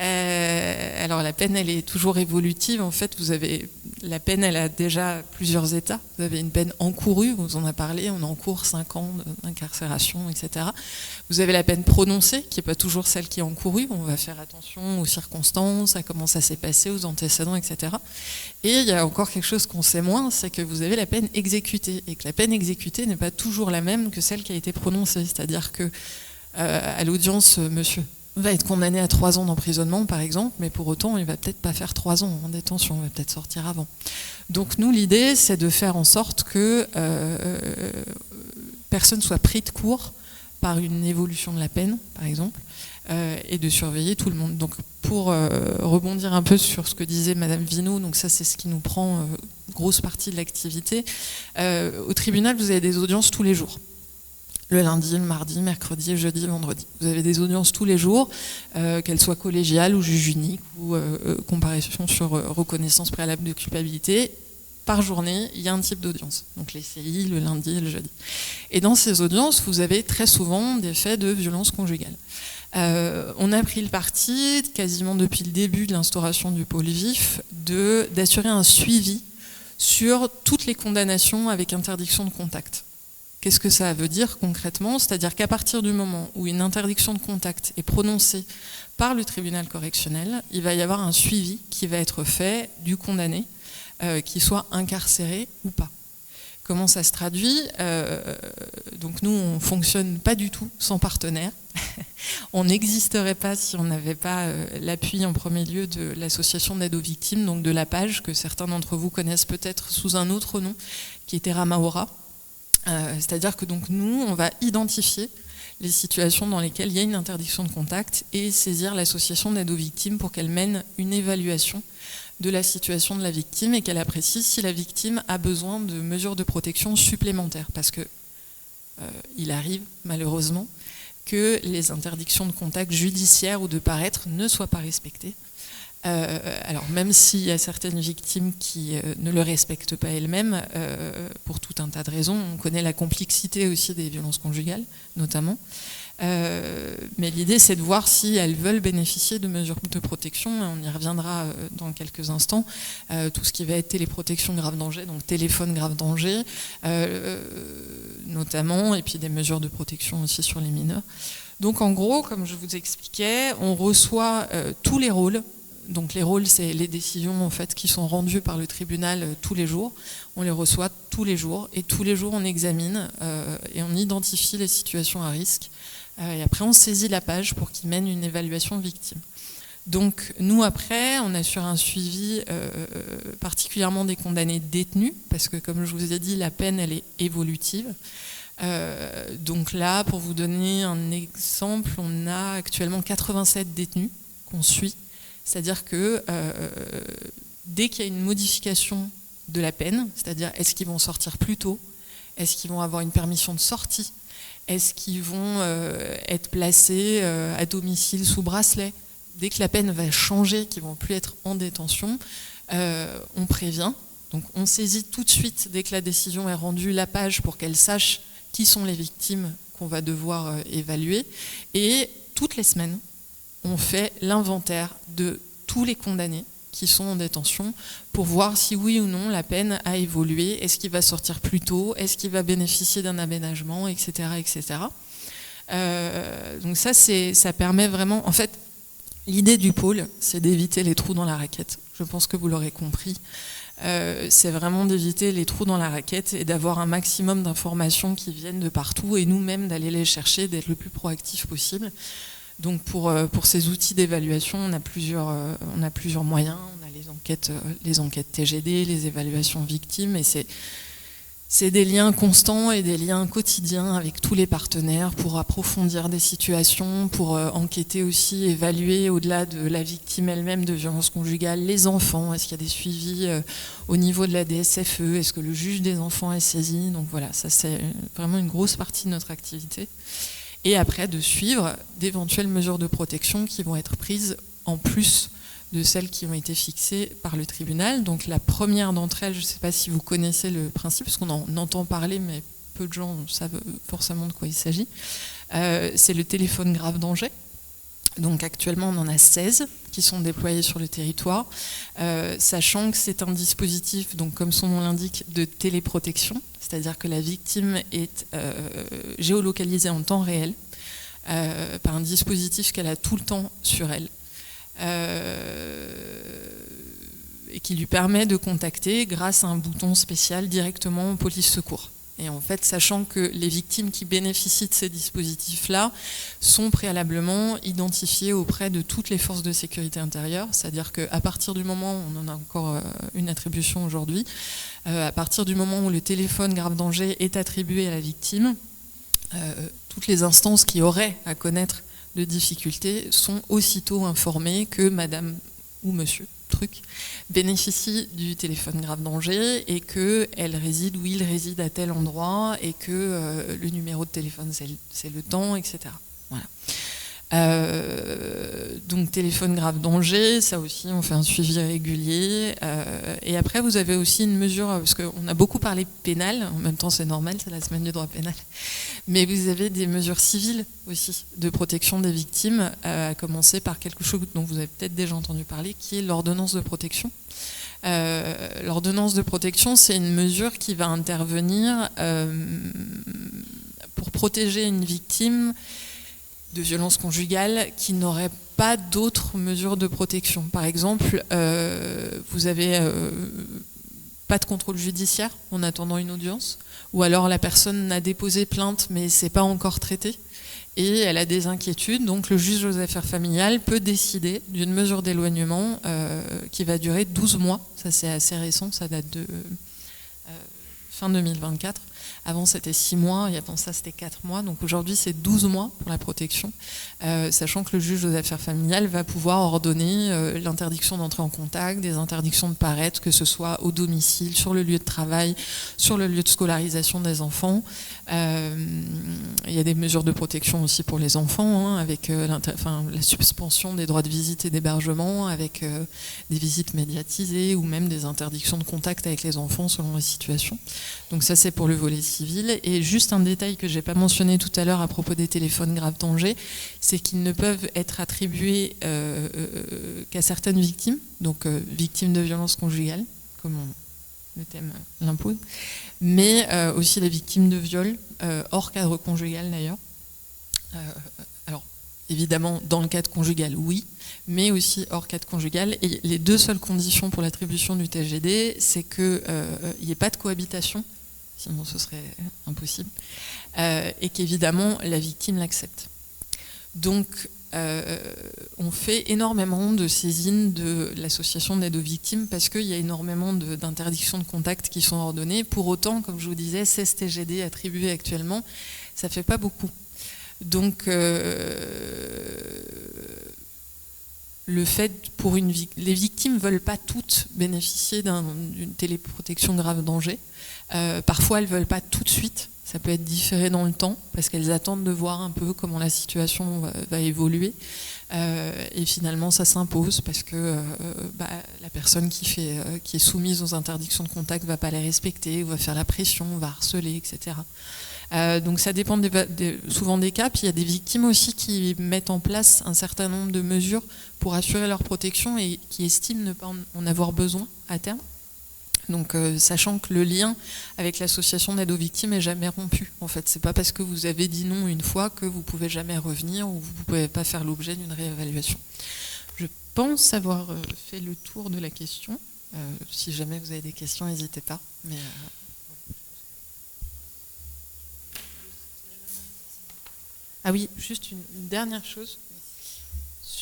Alors la peine, elle est toujours évolutive. En fait, la peine, elle a déjà plusieurs états. Vous avez une peine encourue, on vous en a parlé, on encourt 5 ans d'incarcération, etc. Vous avez la peine prononcée, qui n'est pas toujours celle qui est encourue. On va faire attention aux circonstances, à comment ça s'est passé, aux antécédents, etc. Et il y a encore quelque chose qu'on sait moins, c'est que vous avez la peine exécutée, et que la peine exécutée n'est pas toujours la même que celle qui a été prononcée. C'est-à-dire que à l'audience, monsieur va être condamné à 3 ans d'emprisonnement, par exemple, mais pour autant, il ne va peut-être pas faire 3 ans en détention, il va peut-être sortir avant. Donc nous, l'idée, c'est de faire en sorte que personne soit pris de court par une évolution de la peine, par exemple, et de surveiller tout le monde. Donc pour rebondir un peu sur ce que disait Madame Vino, donc ça c'est ce qui nous prend grosse partie de l'activité, au tribunal, vous avez des audiences tous les jours. Le lundi, le mardi, mercredi, jeudi, vendredi. Vous avez des audiences tous les jours, qu'elles soient collégiales ou juge unique ou comparution sur reconnaissance préalable de culpabilité. Par journée, il y a un type d'audience. Donc les CI, le lundi et le jeudi. Et dans ces audiences, vous avez très souvent des faits de violence conjugale. On a pris le parti, quasiment depuis le début de l'instauration du pôle vif, d'assurer un suivi sur toutes les condamnations avec interdiction de contact. Qu'est-ce que ça veut dire concrètement ? C'est-à-dire qu'à partir du moment où une interdiction de contact est prononcée par le tribunal correctionnel, il va y avoir un suivi qui va être fait du condamné, qu'il soit incarcéré ou pas. Comment ça se traduit ? Donc nous, on ne fonctionne pas du tout sans partenaire. On n'existerait pas si on n'avait pas l'appui en premier lieu de l'association d'aide aux victimes, donc de la PAGE, que certains d'entre vous connaissent peut-être sous un autre nom, qui est Teramaora. C'est-à-dire que donc nous, on va identifier les situations dans lesquelles il y a une interdiction de contact et saisir l'association d'aide aux victimes pour qu'elle mène une évaluation de la situation de la victime et qu'elle apprécie si la victime a besoin de mesures de protection supplémentaires. Parce que il arrive malheureusement que les interdictions de contact judiciaires ou de paraître ne soient pas respectées. Alors même s'il y a certaines victimes qui ne le respectent pas elles-mêmes, pour tout un tas de raisons, on connaît la complexité aussi des violences conjugales, notamment. Mais l'idée, c'est de voir si elles veulent bénéficier de mesures de protection. On y reviendra dans quelques instants. Tout ce qui va être téléprotection grave danger, donc téléphone grave danger, notamment, et puis des mesures de protection aussi sur les mineurs. Donc en gros, comme je vous expliquais, on reçoit tous les rôles. Donc les rôles, c'est les décisions en fait qui sont rendues par le tribunal tous les jours. On les reçoit tous les jours et tous les jours on examine et on identifie les situations à risque. Et après on saisit la page pour qu'il mène une évaluation victime. Donc nous après, on assure un suivi particulièrement des condamnés détenus parce que comme je vous ai dit, la peine elle est évolutive. Donc là, pour vous donner un exemple, on a actuellement 87 détenus qu'on suit. C'est-à-dire que dès qu'il y a une modification de la peine, c'est-à-dire est-ce qu'ils vont sortir plus tôt, est-ce qu'ils vont avoir une permission de sortie, est-ce qu'ils vont être placés à domicile sous bracelet, dès que la peine va changer, qu'ils ne vont plus être en détention, on prévient. Donc on saisit tout de suite, dès que la décision est rendue, la page pour qu'elle sache qui sont les victimes qu'on va devoir évaluer. Et toutes les semaines, on fait l'inventaire de tous les condamnés qui sont en détention pour voir si oui ou non la peine a évolué, est-ce qu'il va sortir plus tôt, est-ce qu'il va bénéficier d'un aménagement, etc. etc. Donc ça permet vraiment, en fait, l'idée du pôle, c'est d'éviter les trous dans la raquette. Je pense que vous l'aurez compris. C'est vraiment d'éviter les trous dans la raquette et d'avoir un maximum d'informations qui viennent de partout et nous-mêmes d'aller les chercher, d'être le plus proactif possible. Donc pour ces outils d'évaluation, on a plusieurs moyens. On a les enquêtes TGD, les évaluations victimes, et c'est des liens constants et des liens quotidiens avec tous les partenaires pour approfondir des situations, pour enquêter aussi, évaluer au-delà de la victime elle-même de violences conjugales, les enfants, est-ce qu'il y a des suivis au niveau de la DSFE, est-ce que le juge des enfants est saisi. Donc voilà, ça c'est vraiment une grosse partie de notre activité. Et après de suivre d'éventuelles mesures de protection qui vont être prises en plus de celles qui ont été fixées par le tribunal. Donc la première d'entre elles, je ne sais pas si vous connaissez le principe, parce qu'on en entend parler, mais peu de gens savent forcément de quoi il s'agit, c'est le téléphone grave danger. Donc actuellement on en a 16 qui sont déployés sur le territoire, sachant que c'est un dispositif, donc comme son nom l'indique, de téléprotection, c'est-à-dire que la victime est géolocalisée en temps réel par un dispositif qu'elle a tout le temps sur elle et qui lui permet de contacter grâce à un bouton spécial directement police secours. Et en fait, sachant que les victimes qui bénéficient de ces dispositifs-là sont préalablement identifiées auprès de toutes les forces de sécurité intérieure, c'est-à-dire qu'à partir du moment, on en a encore une attribution aujourd'hui, à partir du moment où le téléphone grave danger est attribué à la victime, toutes les instances qui auraient à connaître de difficultés sont aussitôt informées que madame ou monsieur truc bénéficie du téléphone grave danger et qu'elle réside ou il réside à tel endroit et que le numéro de téléphone c'est le temps, etc. Voilà. Donc téléphone grave danger, ça aussi on fait un suivi régulier et après vous avez aussi une mesure, parce qu'on a beaucoup parlé pénal, en même temps c'est normal, c'est la semaine du droit pénal, mais vous avez des mesures civiles aussi de protection des victimes, à commencer par quelque chose dont vous avez peut-être déjà entendu parler, qui est l'ordonnance de protection. L'ordonnance de protection, c'est une mesure qui va intervenir pour protéger une victime de violences conjugales qui n'auraient pas d'autres mesures de protection. Par exemple, vous avez pas de contrôle judiciaire en attendant une audience, ou alors la personne a déposé plainte mais c'est pas encore traité et elle a des inquiétudes, donc le juge aux affaires familiales peut décider d'une mesure d'éloignement qui va durer 12 mois, ça c'est assez récent, ça date de fin 2024. Avant, c'était 6 mois, et avant ça, c'était 4 mois. Donc aujourd'hui, c'est 12 mois pour la protection, sachant que le juge aux affaires familiales va pouvoir ordonner l'interdiction d'entrer en contact, des interdictions de paraître, que ce soit au domicile, sur le lieu de travail, sur le lieu de scolarisation des enfants. Il y a des mesures de protection aussi pour les enfants, avec la suspension des droits de visite et d'hébergement, avec des visites médiatisées ou même des interdictions de contact avec les enfants selon les situations. Donc ça, c'est pour le volet civil. Et juste un détail que je n'ai pas mentionné tout à l'heure à propos des téléphones grave danger, c'est qu'ils ne peuvent être attribués qu'à certaines victimes, donc victimes de violences conjugales, comme le thème l'impose, mais aussi les victimes de viol, hors cadre conjugal d'ailleurs. Alors, évidemment, dans le cadre conjugal, oui, mais aussi hors cadre conjugal. Et les deux seules conditions pour l'attribution du TGD, c'est qu'il n'y ait pas de cohabitation, sinon ce serait impossible, et qu'évidemment, la victime l'accepte. Donc, on fait énormément de saisines de l'association d'aide aux victimes parce qu'il y a énormément d'interdictions de contact qui sont ordonnées. Pour autant, comme je vous disais, 16 TGD attribués actuellement, ça ne fait pas beaucoup. Donc, le fait les victimes ne veulent pas toutes bénéficier d'une téléprotection grave danger. Parfois, elles ne veulent pas tout de suite. Ça peut être différé dans le temps parce qu'elles attendent de voir un peu comment la situation va évoluer. Et finalement, ça s'impose parce que la personne qui est soumise aux interdictions de contact ne va pas les respecter, va faire la pression, va harceler, etc. Donc ça dépend souvent des cas. Puis il y a des victimes aussi qui mettent en place un certain nombre de mesures pour assurer leur protection et qui estiment ne pas en avoir besoin à terme. Donc, sachant que le lien avec l'association d'aide aux victimes n'est jamais rompu. En fait, c'est pas parce que vous avez dit non une fois que vous pouvez jamais revenir ou vous pouvez pas faire l'objet d'une réévaluation. Je pense avoir fait le tour de la question. Si jamais vous avez des questions, n'hésitez pas. Mais, Ah oui, juste une dernière chose.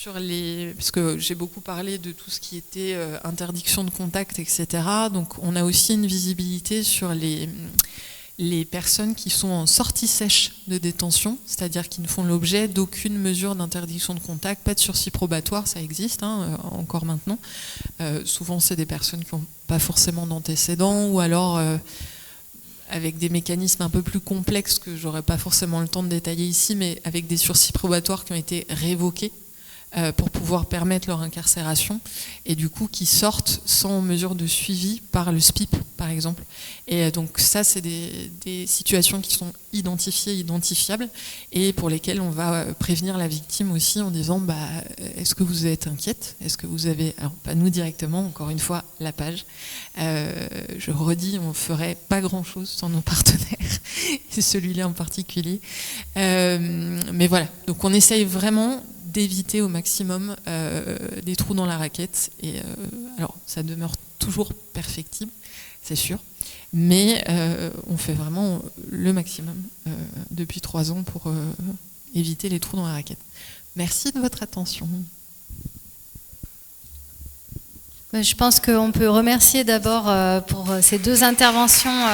Parce que j'ai beaucoup parlé de tout ce qui était interdiction de contact, etc. Donc on a aussi une visibilité sur les personnes qui sont en sortie sèche de détention, c'est-à-dire qui ne font l'objet d'aucune mesure d'interdiction de contact, pas de sursis probatoire, ça existe encore maintenant. Souvent c'est des personnes qui n'ont pas forcément d'antécédents ou alors avec des mécanismes un peu plus complexes que j'aurais pas forcément le temps de détailler ici, mais avec des sursis probatoires qui ont été révoqués pour pouvoir permettre leur incarcération et du coup qui sortent sans mesure de suivi par le SPIP par exemple. Et donc ça c'est des situations qui sont identifiées, identifiables et pour lesquelles on va prévenir la victime aussi en disant est-ce que vous êtes inquiète? Est-ce que vous avez, alors pas nous directement, encore une fois la page, je redis, on ferait pas grand chose sans nos partenaires et celui-là en particulier, mais voilà, donc on essaye vraiment d'éviter au maximum des trous dans la raquette. Et alors, ça demeure toujours perfectible, c'est sûr, mais on fait vraiment le maximum depuis 3 ans pour éviter les trous dans la raquette. Merci de votre attention. Je pense qu'on peut remercier d'abord pour ces 2 interventions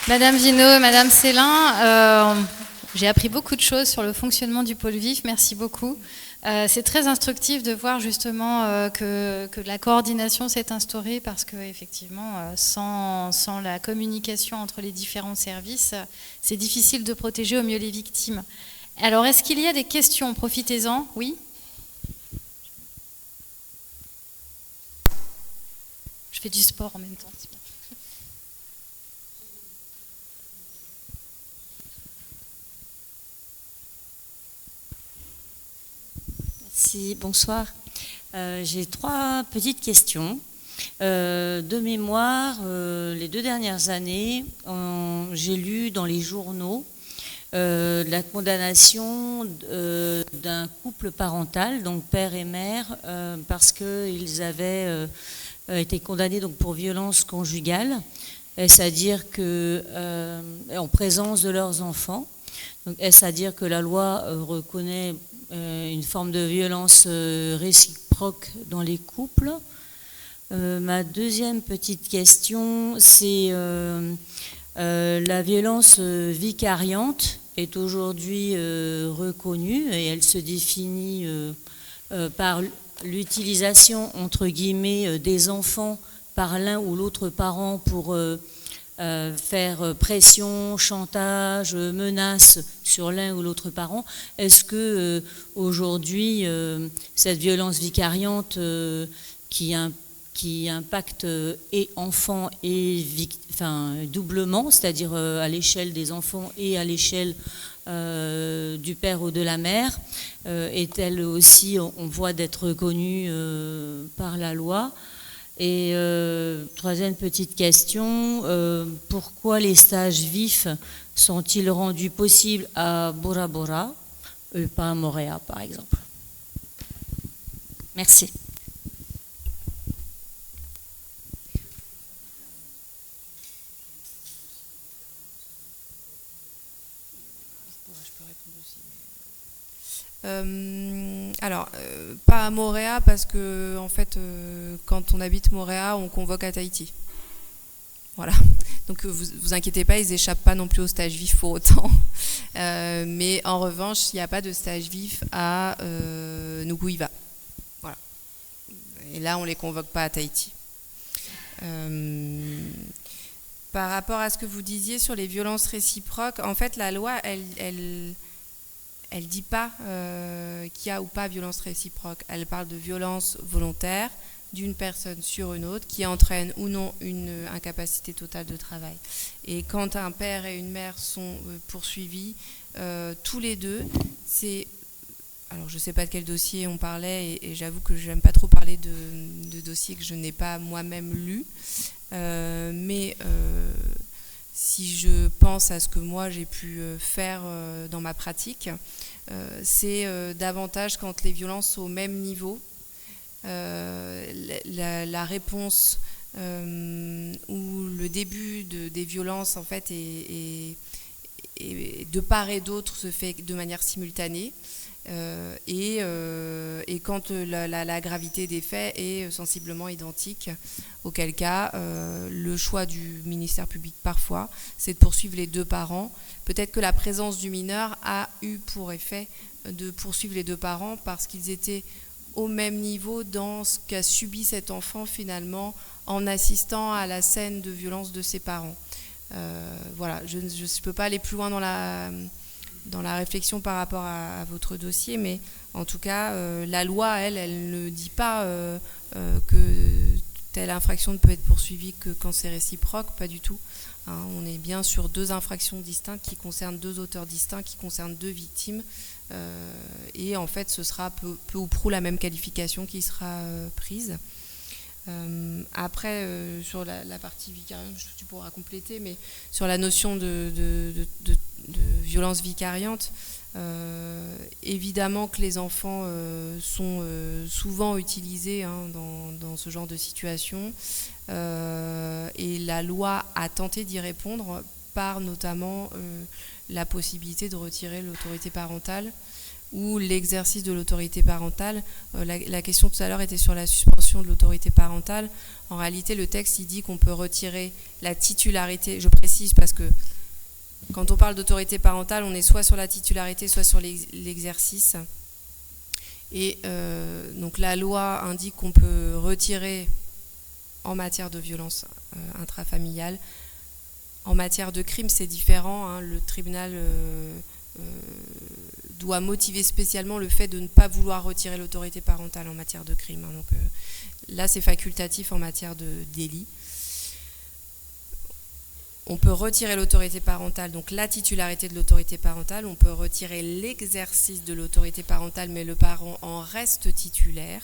Madame Vinot et Madame Célin. J'ai appris beaucoup de choses sur le fonctionnement du pôle vif, merci beaucoup. C'est très instructif de voir justement que la coordination s'est instaurée parce que effectivement, sans la communication entre les différents services, c'est difficile de protéger au mieux les victimes. Alors, est-ce qu'il y a des questions? Profitez-en, oui? Je fais du sport en même temps, c'est bien. Merci, bonsoir. J'ai 3 petites questions. De mémoire, les 2 dernières années, j'ai lu dans les journaux la condamnation d'un couple parental, donc père et mère, parce qu'ils avaient été condamnés donc, pour violence conjugale, est-ce à dire que, en présence de leurs enfants. Est-ce à dire que la loi reconnaît une forme de violence réciproque dans les couples? Ma deuxième petite question, c'est La violence vicariante est aujourd'hui reconnue et elle se définit par l'utilisation, entre guillemets, des enfants par l'un ou l'autre parent pour faire pression, chantage, menace sur l'un ou l'autre parent. Est-ce que aujourd'hui cette violence vicariante qui impacte et enfants et doublement, c'est-à-dire à l'échelle des enfants et à l'échelle du père ou de la mère, est-elle aussi en voie d'être reconnue par la loi? Et troisième petite question, pourquoi les stages vifs sont-ils rendus possibles à Bora Bora et pas à Moorea, par exemple? Merci. Pas à Moorea parce que en fait, quand on habite Moorea, on convoque à Tahiti. Voilà. Donc vous inquiétez pas, ils échappent pas non plus au stage vif pour autant. Mais en revanche, il n'y a pas de stage vif à Nuku'iva. Voilà. Et là, on les convoque pas à Tahiti. Par rapport à ce que vous disiez sur les violences réciproques, en fait, la loi, elle dit pas qu'il y a ou pas violence réciproque. Elle parle de violence volontaire d'une personne sur une autre qui entraîne ou non une incapacité totale de travail. Et quand un père et une mère sont poursuivis, tous les deux, alors je ne sais pas de quel dossier on parlait, et j'avoue que je n'aime pas trop parler de dossiers que je n'ai pas moi-même lus, mais si je pense à ce que moi j'ai pu faire dans ma pratique, c'est davantage quand les violences sont au même niveau. La réponse ou le début des violences en fait est de part et d'autre se fait de manière simultanée. Et quand la gravité des faits est sensiblement identique, auquel cas le choix du ministère public parfois c'est de poursuivre les deux parents. Peut-être que la présence du mineur a eu pour effet de poursuivre les deux parents parce qu'ils étaient au même niveau dans ce qu'a subi cet enfant finalement en assistant à la scène de violence de ses parents. Voilà, je ne peux pas aller plus loin dans la réflexion par rapport à votre dossier, mais en tout cas, la loi, elle ne dit pas que telle infraction ne peut être poursuivie que quand c'est réciproque, pas du tout. Hein, on est bien sur deux infractions distinctes qui concernent deux auteurs distincts, qui concernent deux victimes, et en fait, ce sera peu ou prou la même qualification qui sera prise. Après, sur la partie vicariante, tu pourras compléter, mais sur la notion de violence vicariante, évidemment que les enfants sont souvent utilisés dans ce genre de situation, et la loi a tenté d'y répondre par notamment la possibilité de retirer l'autorité parentale ou l'exercice de l'autorité parentale. La question tout à l'heure était sur la suspension de l'autorité parentale. En réalité, le texte il dit qu'on peut retirer la titularité. Je précise parce que quand on parle d'autorité parentale, on est soit sur la titularité, soit sur l'exercice. Et donc la loi indique qu'on peut retirer en matière de violence intrafamiliale. En matière de crime, c'est différent. Hein. Le tribunal doit motiver spécialement le fait de ne pas vouloir retirer l'autorité parentale en matière de crime. Hein. Donc là, c'est facultatif en matière de délit. On peut retirer l'autorité parentale, donc la titularité de l'autorité parentale. On peut retirer l'exercice de l'autorité parentale, mais le parent en reste titulaire.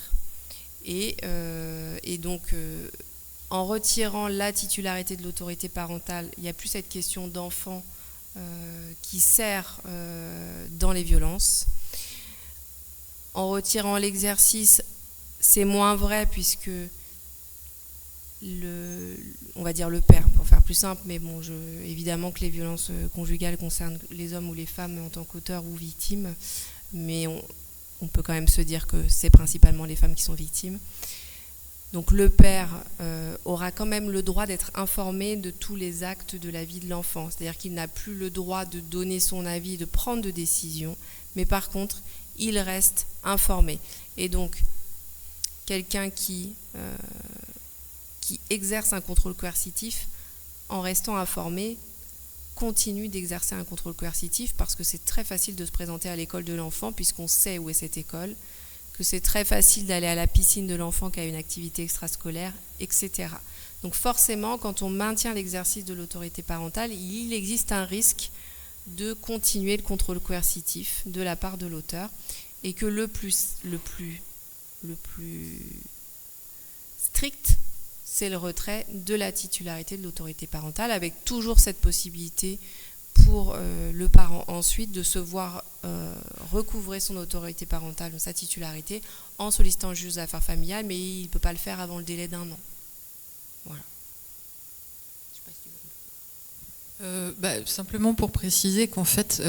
Et donc, en retirant la titularité de l'autorité parentale, il n'y a plus cette question d'enfant qui sert dans les violences. En retirant l'exercice, c'est moins vrai puisque on va dire le père, pour faire plus simple, mais bon, évidemment que les violences conjugales concernent les hommes ou les femmes en tant qu'auteurs ou victimes, mais on peut quand même se dire que c'est principalement les femmes qui sont victimes. Donc le père aura quand même le droit d'être informé de tous les actes de la vie de l'enfant. C'est-à-dire qu'il n'a plus le droit de donner son avis, de prendre de décisions, mais par contre, il reste informé. Et donc, quelqu'un qui exerce un contrôle coercitif, en restant informé, continue d'exercer un contrôle coercitif parce que c'est très facile de se présenter à l'école de l'enfant puisqu'on sait où est cette école, que c'est très facile d'aller à la piscine de l'enfant qui a une activité extrascolaire, etc. Donc forcément, quand on maintient l'exercice de l'autorité parentale, il existe un risque de continuer le contrôle coercitif de la part de l'auteur et que le plus strict, c'est le retrait de la titularité de l'autorité parentale, avec toujours cette possibilité pour le parent ensuite de se voir recouvrer son autorité parentale, sa titularité, en sollicitant le juge des affaires familiales, mais il ne peut pas le faire avant le délai d'1 an. Voilà. Simplement pour préciser qu'en fait,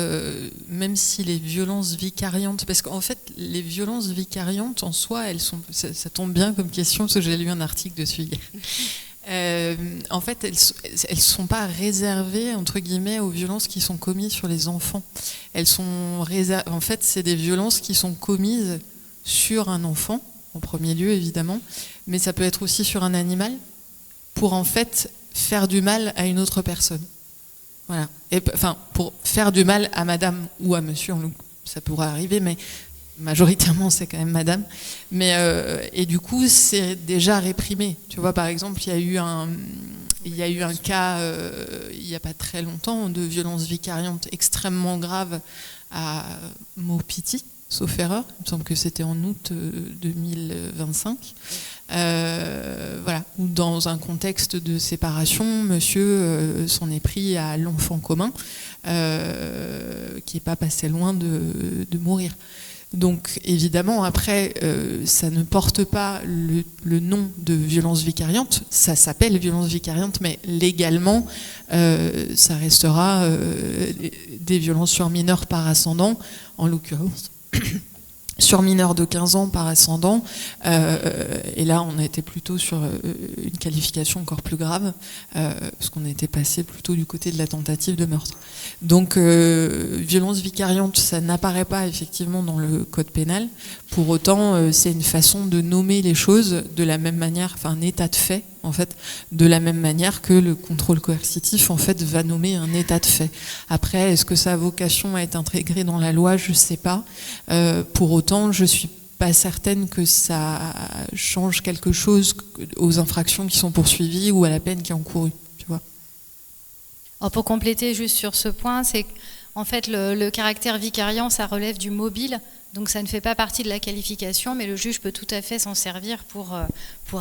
même si les violences vicariantes, parce qu'en fait, les violences vicariantes en soi, ça tombe bien comme question, parce que j'ai lu un article dessus hier. En fait, elles sont pas réservées entre guillemets aux violences qui sont commises sur les enfants. En fait, c'est des violences qui sont commises sur un enfant, en premier lieu évidemment, mais ça peut être aussi sur un animal, pour en fait faire du mal à une autre personne. Voilà. Et, enfin, pour faire du mal à madame ou à monsieur, ça pourrait arriver, mais majoritairement c'est quand même madame. Mais, et du coup, c'est déjà réprimé. Tu vois, par exemple, il y a eu un cas, il n'y a pas très longtemps, de violence vicariante extrêmement grave à Maupiti, sauf erreur. Il me semble que c'était en août 2025. Voilà, où dans un contexte de séparation, monsieur s'en est pris à l'enfant commun, qui n'est pas passé loin de mourir. Donc évidemment, après, ça ne porte pas le nom de violence vicariante, ça s'appelle violence vicariante, mais légalement, ça restera des violences sur mineurs par ascendant, en l'occurrence. Sur mineurs de 15 ans par ascendant, et là on a été plutôt sur une qualification encore plus grave, parce qu'on était passé plutôt du côté de la tentative de meurtre. Donc violence vicariante, ça n'apparaît pas effectivement dans le code pénal, pour autant c'est une façon de nommer les choses de la même manière, enfin un état de fait en fait, de la même manière que le contrôle coercitif en fait va nommer un état de fait. Après, est-ce que ça a vocation à être intégré dans la loi? Je ne sais pas. Pour autant, je ne suis pas certaine que ça change quelque chose aux infractions qui sont poursuivies ou à la peine qui est encourue. Tu vois. Alors pour compléter juste sur ce point, c'est qu'en fait le caractère vicariant, ça relève du mobile. Donc ça ne fait pas partie de la qualification, mais le juge peut tout à fait s'en servir pour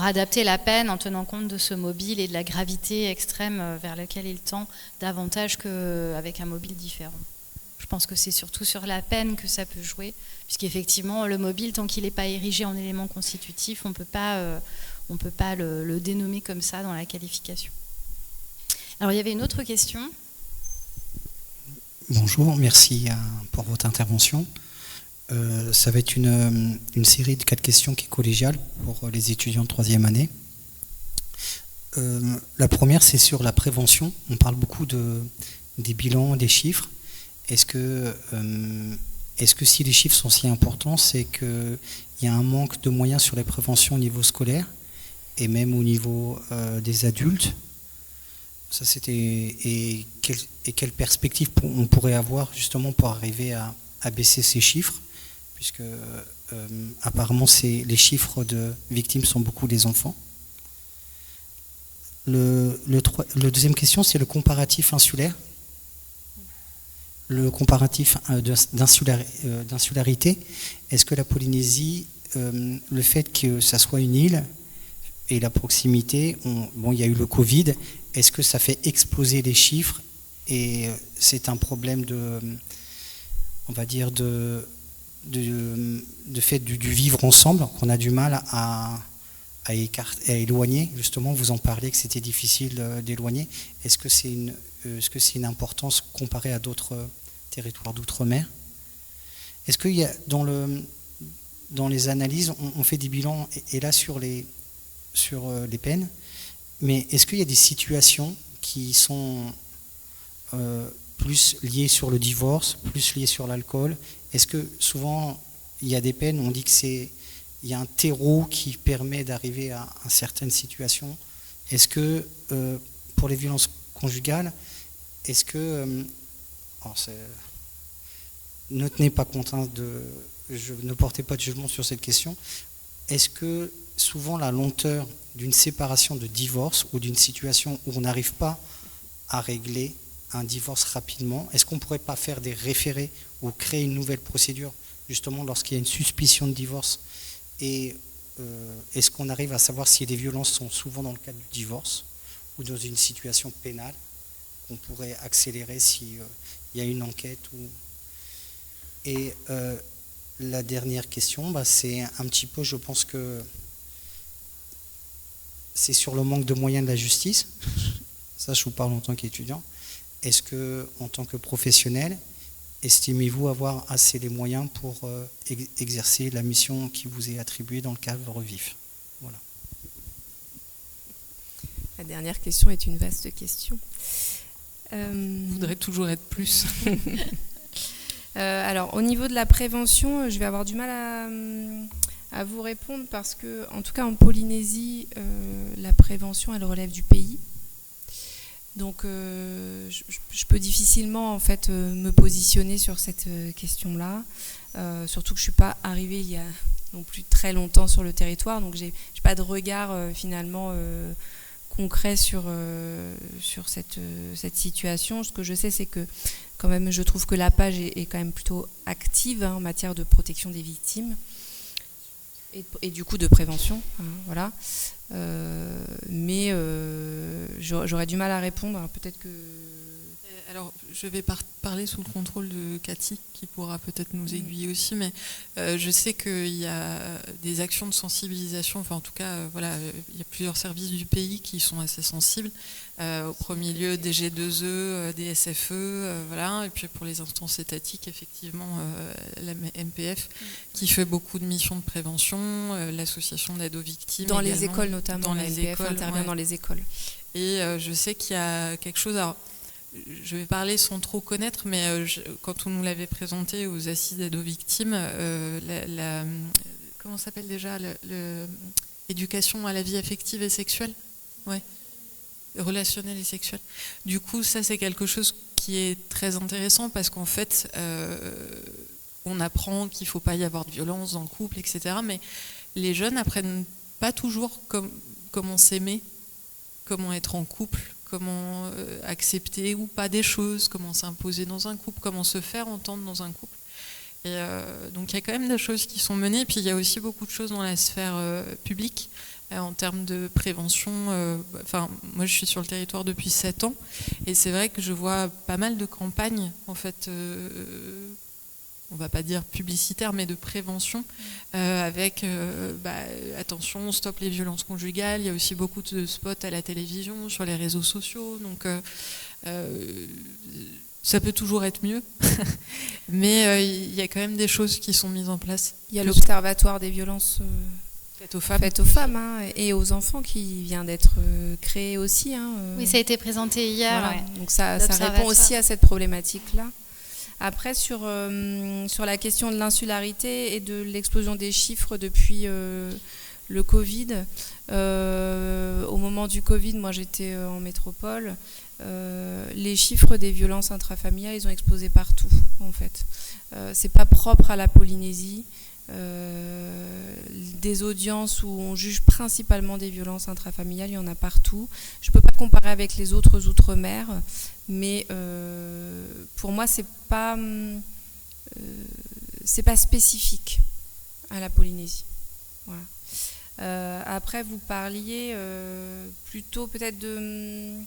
adapter la peine en tenant compte de ce mobile et de la gravité extrême vers laquelle il tend davantage qu'avec un mobile différent. Je pense que c'est surtout sur la peine que ça peut jouer, puisqu'effectivement le mobile, tant qu'il n'est pas érigé en élément constitutif, on ne peut pas le dénommer comme ça dans la qualification. Alors il y avait une autre question. Bonjour, merci pour votre intervention. Ça va être une série de 4 questions qui est collégiale pour les étudiants de 3e année. La première, c'est sur la prévention. On parle beaucoup des bilans, des chiffres. Est-ce que si les chiffres sont si importants, c'est qu'il y a un manque de moyens sur la prévention au niveau scolaire et même au niveau des adultes? Ça, et quelle perspective on pourrait avoir justement pour arriver à baisser ces chiffres, puisque apparemment les chiffres de victimes sont beaucoup des enfants. Le deuxième question, c'est le comparatif insulaire. Le comparatif d'insularité. Est-ce que la Polynésie, le fait que ça soit une île et la proximité, il y a eu le Covid, est-ce que ça fait exploser les chiffres et c'est un problème on va dire de fait du vivre ensemble qu'on a du mal à éloigner? Justement, vous en parlez que c'était difficile d'éloigner. Est-ce que c'est une importance comparée à d'autres territoires d'outre-mer? Est-ce qu'il y a dans les analyses, on fait des bilans et là sur les sur les peines, mais est-ce qu'il y a des situations qui sont plus liées sur le divorce, plus liées sur l'alcool? Est-ce que souvent il y a des peines, on dit il y a un terreau qui permet d'arriver à certaines situations? Est-ce que pour les violences conjugales, est-ce que ne tenez pas compte ne portez pas de jugement sur cette question. Est-ce que souvent la lenteur d'une séparation de divorce ou d'une situation où on n'arrive pas à régler un divorce rapidement, est-ce qu'on ne pourrait pas faire des référés ou créer une nouvelle procédure justement lorsqu'il y a une suspicion de divorce? Et est-ce qu'on arrive à savoir si les violences sont souvent dans le cadre du divorce ou dans une situation pénale qu'on pourrait accélérer s'il y a une enquête Et la dernière question, c'est un petit peu, je pense que c'est sur le manque de moyens de la justice. Ça, je vous parle en tant qu'étudiant. Est-ce que, en tant que professionnel, estimez-vous avoir assez les moyens pour exercer la mission qui vous est attribuée dans le cadre VIF? Voilà. La dernière question est une vaste question. Je voudrais toujours être plus. Alors, au niveau de la prévention, je vais avoir du mal à vous répondre parce que, en tout cas en Polynésie, la prévention, elle relève du pays. Donc, je peux difficilement en fait me positionner sur cette question-là. Surtout que je ne suis pas arrivée il y a non plus très longtemps sur le territoire, donc j'ai pas de regard finalement concret sur cette situation. Ce que je sais, c'est que quand même, je trouve que la page est quand même plutôt active en matière de protection des victimes et du coup de prévention. Voilà. Mais j'aurais du mal à répondre. Alors, peut-être que... Alors, je vais parler sous le contrôle de Cathy, qui pourra peut-être nous aiguiller aussi, mais je sais qu'il y a des actions de sensibilisation, enfin en tout cas, voilà, il y a plusieurs services du pays qui sont assez sensibles, au premier lieu des G2E, des SFE, voilà, et puis pour les instances étatiques, effectivement, la MPF, qui fait beaucoup de missions de prévention, l'association d'aide aux victimes. Dans également, les écoles notamment, dans la les MPF écoles, intervient dans les écoles. Et je sais qu'il y a quelque chose... Alors, je vais parler sans trop connaître, mais quand on nous l'avait présenté aux assises d'aide aux victimes, comment s'appelle déjà l'éducation à la vie affective et sexuelle, ouais, relationnelle et sexuelle. Du coup, ça c'est quelque chose qui est très intéressant parce qu'en fait, on apprend qu'il ne faut pas y avoir de violence dans le couple, etc. Mais les jeunes n'apprennent pas toujours comment s'aimer, comment être en couple, comment accepter ou pas des choses, comment s'imposer dans un couple, comment se faire entendre dans un couple. Et donc il y a quand même des choses qui sont menées, puis il y a aussi beaucoup de choses dans la sphère publique en termes de prévention. Enfin, moi je suis sur le territoire depuis 7 ans et c'est vrai que je vois pas mal de campagnes en fait, on va pas dire publicitaire, mais de prévention, avec attention, stop les violences conjugales. Il y a aussi beaucoup de spots à la télévision, sur les réseaux sociaux, donc ça peut toujours être mieux, mais il y a quand même des choses qui sont mises en place. Il y a l'Observatoire des violences faites aux femmes et aux enfants qui vient d'être créé aussi. Oui, ça a été présenté hier. Voilà. Ouais. Donc ça répond aussi à cette problématique-là. Après, sur la question de l'insularité et de l'explosion des chiffres depuis le Covid, au moment du Covid, moi j'étais en métropole, les chiffres des violences intrafamiliales, ils ont explosé partout, en fait. C'est pas propre à la Polynésie. Des audiences où on juge principalement des violences intrafamiliales, il y en a partout. Je ne peux pas comparer avec les autres outre-mer, mais pour moi c'est pas spécifique à la Polynésie. Voilà. Après vous parliez plutôt peut-être de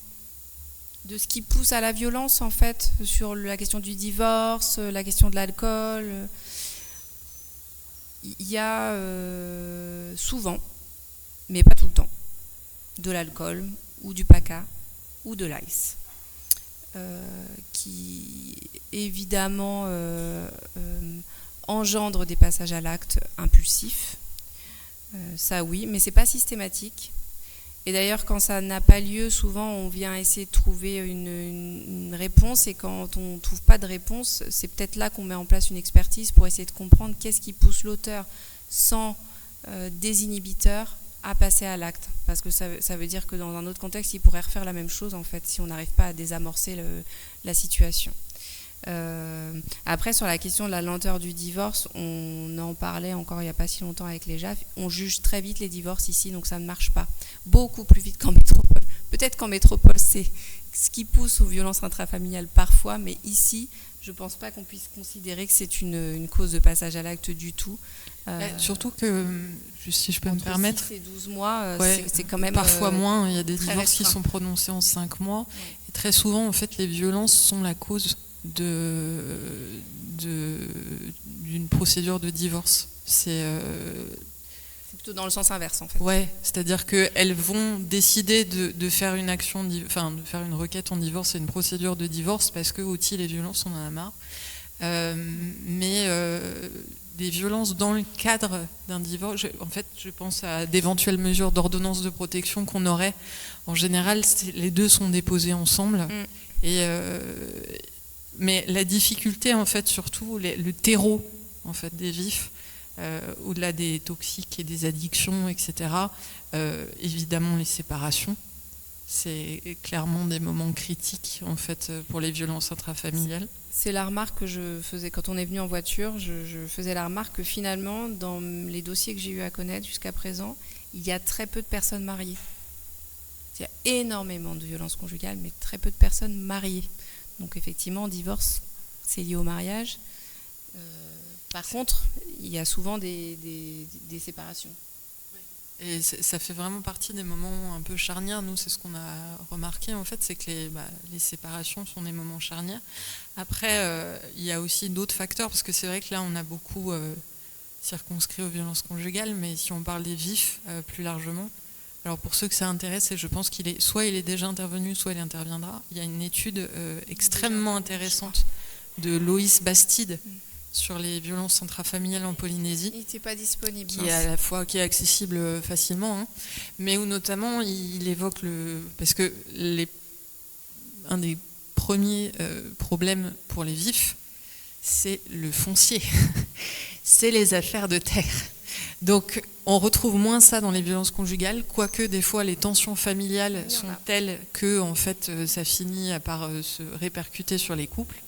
ce qui pousse à la violence en fait, sur la question du divorce, la question de l'alcool. Il y a souvent, mais pas tout le temps, de l'alcool ou du paca ou de l'ice, qui évidemment engendre des passages à l'acte impulsifs. Ça oui, mais c'est pas systématique. Et d'ailleurs, quand ça n'a pas lieu, souvent on vient essayer de trouver une réponse, et quand on ne trouve pas de réponse, c'est peut-être là qu'on met en place une expertise pour essayer de comprendre qu'est-ce qui pousse l'auteur sans désinhibiteur à passer à l'acte. Parce que ça veut dire que dans un autre contexte, il pourrait refaire la même chose en fait, si on n'arrive pas à désamorcer la situation. Après, sur la question de la lenteur du divorce, on en parlait encore il n'y a pas si longtemps avec les JAF. On juge très vite les divorces ici, donc ça ne marche pas. Beaucoup plus vite qu'en métropole. Peut-être qu'en métropole, c'est ce qui pousse aux violences intrafamiliales parfois, mais ici, je ne pense pas qu'on puisse considérer que c'est une cause de passage à l'acte du tout. Surtout que, si je peux me permettre, 6 et 12 mois, ouais, c'est quand même parfois moins. Il y a des divorces restreint. qui sont prononcés en 5 mois. Ouais. Et très souvent, en fait, les violences sont la cause d'une procédure de divorce. C'est plutôt dans le sens inverse, en fait. Ouais, c'est-à-dire qu'elles vont décider de faire une action, de faire une requête en divorce et une procédure de divorce parce que outil les violences, on en a marre. Des violences dans le cadre d'un divorce, je pense à d'éventuelles mesures d'ordonnance de protection qu'on aurait. En général, les deux sont déposés ensemble. Mais la difficulté, en fait, surtout le terreau en fait, des vifs, au-delà des toxiques et des addictions, etc., évidemment les séparations. C'est clairement des moments critiques en fait, pour les violences intrafamiliales. C'est la remarque que je faisais quand on est venu en voiture. Je faisais la remarque que finalement, dans les dossiers que j'ai eu à connaître jusqu'à présent, il y a très peu de personnes mariées. Il y a énormément de violences conjugales, mais très peu de personnes mariées. Donc effectivement, divorce, c'est lié au mariage. Par contre, il y a souvent des séparations. Et ça fait vraiment partie des moments un peu charnières. Nous, c'est ce qu'on a remarqué, en fait, c'est que les séparations sont des moments charnières. Après, il y a aussi d'autres facteurs, parce que c'est vrai que là, on a beaucoup circonscrit aux violences conjugales, mais si on parle des vifs plus largement, alors pour ceux que ça intéresse, et je pense soit il est déjà intervenu, soit il interviendra, il y a une étude extrêmement intéressante de Loïs Bastide, sur les violences intrafamiliales en Polynésie. Il n'était pas disponible. Qui est à la fois qui est accessible facilement, hein, mais où notamment il évoque parce que un des premiers problèmes pour les vifs, c'est le foncier, c'est les affaires de terre. Donc on retrouve moins ça dans les violences conjugales, quoique des fois les tensions familiales sont telles que en fait ça finit par se répercuter sur les couples.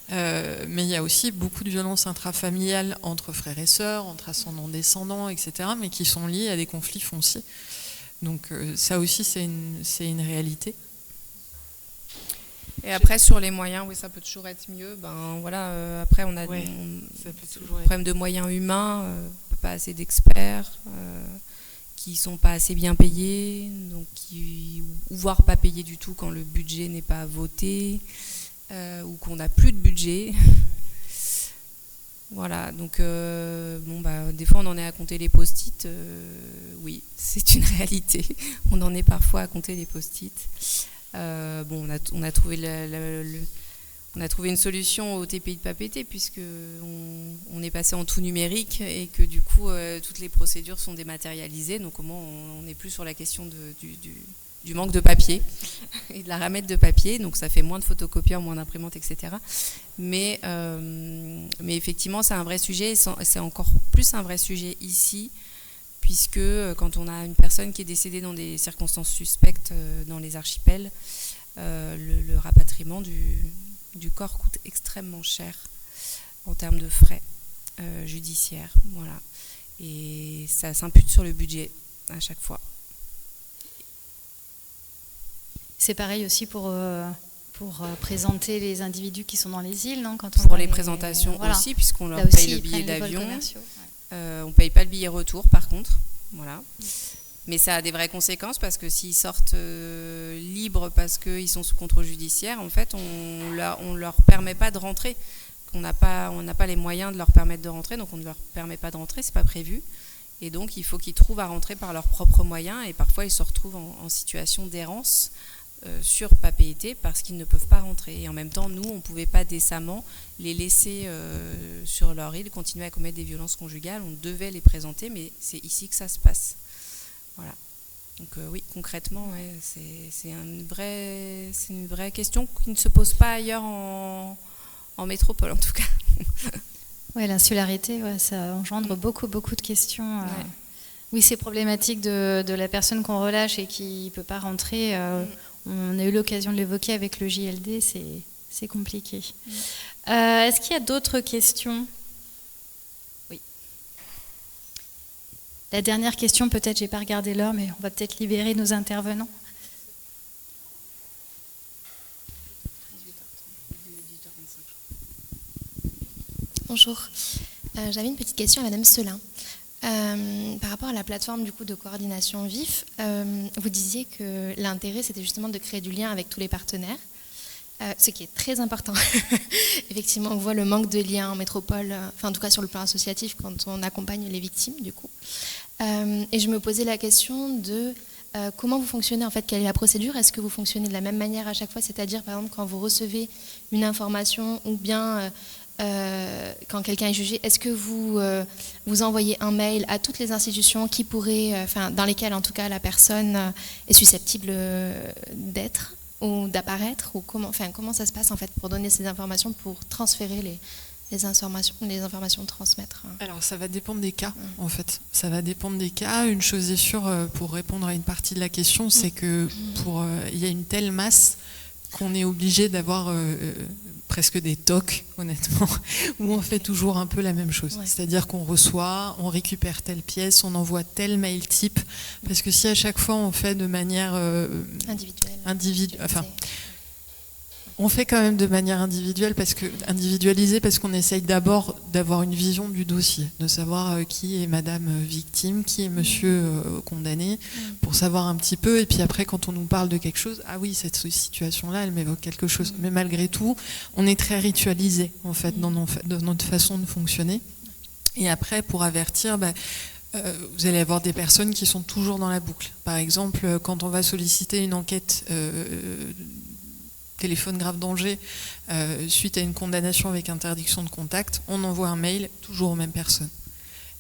Mais il y a aussi beaucoup de violences intrafamiliales entre frères et sœurs, entre ascendants-descendants, etc., mais qui sont liées à des conflits fonciers. Donc ça aussi, c'est une réalité. Et après, sur les moyens, oui, ça peut toujours être mieux. Après, on a le problème de moyens humains, pas assez d'experts, qui ne sont pas assez bien payés, donc ou voire pas payés du tout quand le budget n'est pas voté. Ou qu'on n'a plus de budget. Voilà, donc des fois on en est à compter les post-it. Oui, c'est une réalité. On en est parfois à compter les post-it. On a trouvé on a trouvé une solution au TPI de Papeete, puisque on est passé en tout numérique et que du coup toutes les procédures sont dématérialisées. Donc au moins on n'est plus sur la question du manque de papier et de la ramette de papier, donc ça fait moins de photocopieurs, moins d'imprimantes, etc. Mais effectivement, c'est un vrai sujet, et c'est encore plus un vrai sujet ici, puisque quand on a une personne qui est décédée dans des circonstances suspectes dans les archipels, le rapatriement du corps coûte extrêmement cher en termes de frais judiciaires. Voilà. Et ça s'impute sur le budget à chaque fois. C'est pareil aussi pour présenter les individus qui sont dans les îles, non ? Pour les présentations aussi, puisqu'on leur paye le billet d'avion. On ne paye pas le billet retour, par contre. Voilà. Mais ça a des vraies conséquences, parce que s'ils sortent libres parce qu'ils sont sous contrôle judiciaire, en fait, on leur permet pas de rentrer. On n'a pas les moyens de leur permettre de rentrer, donc on ne leur permet pas de rentrer, c'est pas prévu. Et donc, il faut qu'ils trouvent à rentrer par leurs propres moyens, et parfois, ils se retrouvent en situation d'errance sur Papeete parce qu'ils ne peuvent pas rentrer. Et en même temps, nous, on ne pouvait pas décemment les laisser sur leur île continuer à commettre des violences conjugales. On devait les présenter, mais c'est ici que ça se passe. Voilà. Donc oui, concrètement, ouais, c'est une vraie question qui ne se pose pas ailleurs en métropole, en tout cas. Oui, l'insularité, ouais, ça engendre beaucoup de questions. Oui, c'est problématique de la personne qu'on relâche et qui ne peut pas rentrer. On a eu l'occasion de l'évoquer avec le JLD, c'est compliqué. Est-ce qu'il y a d'autres questions ? Oui. La dernière question, peut-être, je n'ai pas regardé l'heure, mais on va peut-être libérer nos intervenants. Bonjour. J'avais une petite question à Madame Selin. Par rapport à la plateforme du coup, de coordination VIF, vous disiez que l'intérêt, c'était justement de créer du lien avec tous les partenaires, ce qui est très important. Effectivement, on voit le manque de lien en métropole, enfin en tout cas sur le plan associatif, quand on accompagne les victimes, du coup. Et je me posais la question de comment vous fonctionnez, en fait, quelle est la procédure ? Est-ce que vous fonctionnez de la même manière à chaque fois ? C'est-à-dire, par exemple, quand vous recevez une information ou bien... quand quelqu'un est jugé, est-ce que vous envoyez un mail à toutes les institutions qui pourraient, dans lesquelles en tout cas la personne est susceptible d'être ou d'apparaître, ou comment ça se passe en fait pour donner ces informations, pour transférer les informations transmettre? Alors ça va dépendre des cas en fait. Ça va dépendre des cas. Une chose est sûre, pour répondre à une partie de la question, c'est que il y a une telle masse qu'on est obligé d'avoir presque des tocs, honnêtement, où on fait toujours un peu la même chose. Ouais. C'est-à-dire qu'on reçoit, on récupère telle pièce, on envoie tel mail type, parce que si à chaque fois on fait de manière individuelle, on fait quand même de manière individualisée parce qu'on essaye d'abord d'avoir une vision du dossier, de savoir qui est madame victime, qui est monsieur condamné, pour savoir un petit peu, et puis après quand on nous parle de quelque chose, ah oui, cette situation-là, elle m'évoque quelque chose. Mais malgré tout, on est très ritualisé en fait dans notre façon de fonctionner. Et après, pour avertir, vous allez avoir des personnes qui sont toujours dans la boucle. Par exemple, quand on va solliciter une enquête téléphone grave danger, suite à une condamnation avec interdiction de contact, on envoie un mail toujours aux mêmes personnes.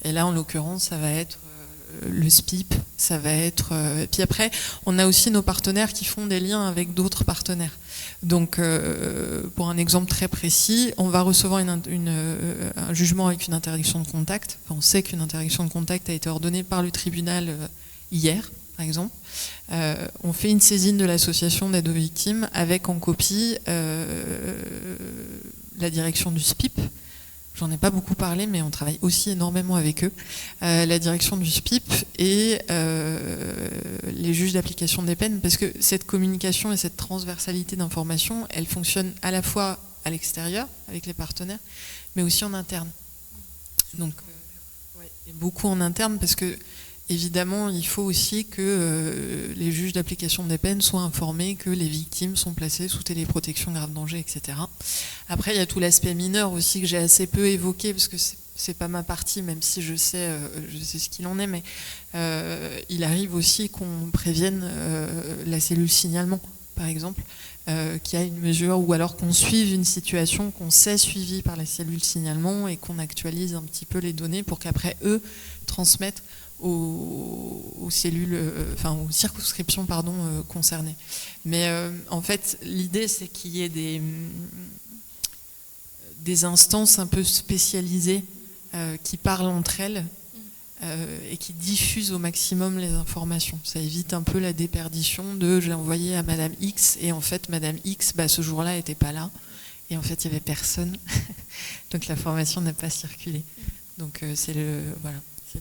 Et là, en l'occurrence, ça va être le SPIP, ça va être... et puis après, on a aussi nos partenaires qui font des liens avec d'autres partenaires. Donc, pour un exemple très précis, on va recevoir un jugement avec une interdiction de contact. Enfin, on sait qu'une interdiction de contact a été ordonnée par le tribunal hier, par exemple. On fait une saisine de l'association d'aide aux victimes avec en copie la direction du SPIP. J'en ai pas beaucoup parlé, mais on travaille aussi énormément avec eux. La direction du SPIP et les juges d'application des peines, parce que cette communication et cette transversalité d'information, elle fonctionne à la fois à l'extérieur, avec les partenaires, mais aussi en interne. Donc, et beaucoup en interne, parce que évidemment, il faut aussi que les juges d'application des peines soient informés que les victimes sont placées sous téléprotection grave danger, etc. Après, il y a tout l'aspect mineur aussi que j'ai assez peu évoqué, parce que c'est pas ma partie, même si je sais ce qu'il en est, mais il arrive aussi qu'on prévienne la cellule signalement, par exemple, qu'il y a une mesure, ou alors qu'on suive une situation qu'on sait suivie par la cellule signalement et qu'on actualise un petit peu les données pour qu'après eux transmettent aux cellules, aux circonscriptions concernées. Mais en fait, l'idée c'est qu'il y ait des instances un peu spécialisées qui parlent entre elles et qui diffusent au maximum les informations. Ça évite un peu la déperdition de je l'ai envoyé à Madame X et en fait Madame X ce jour-là n'était pas là et en fait il n'y avait personne donc l'information n'a pas circulé. Donc c'est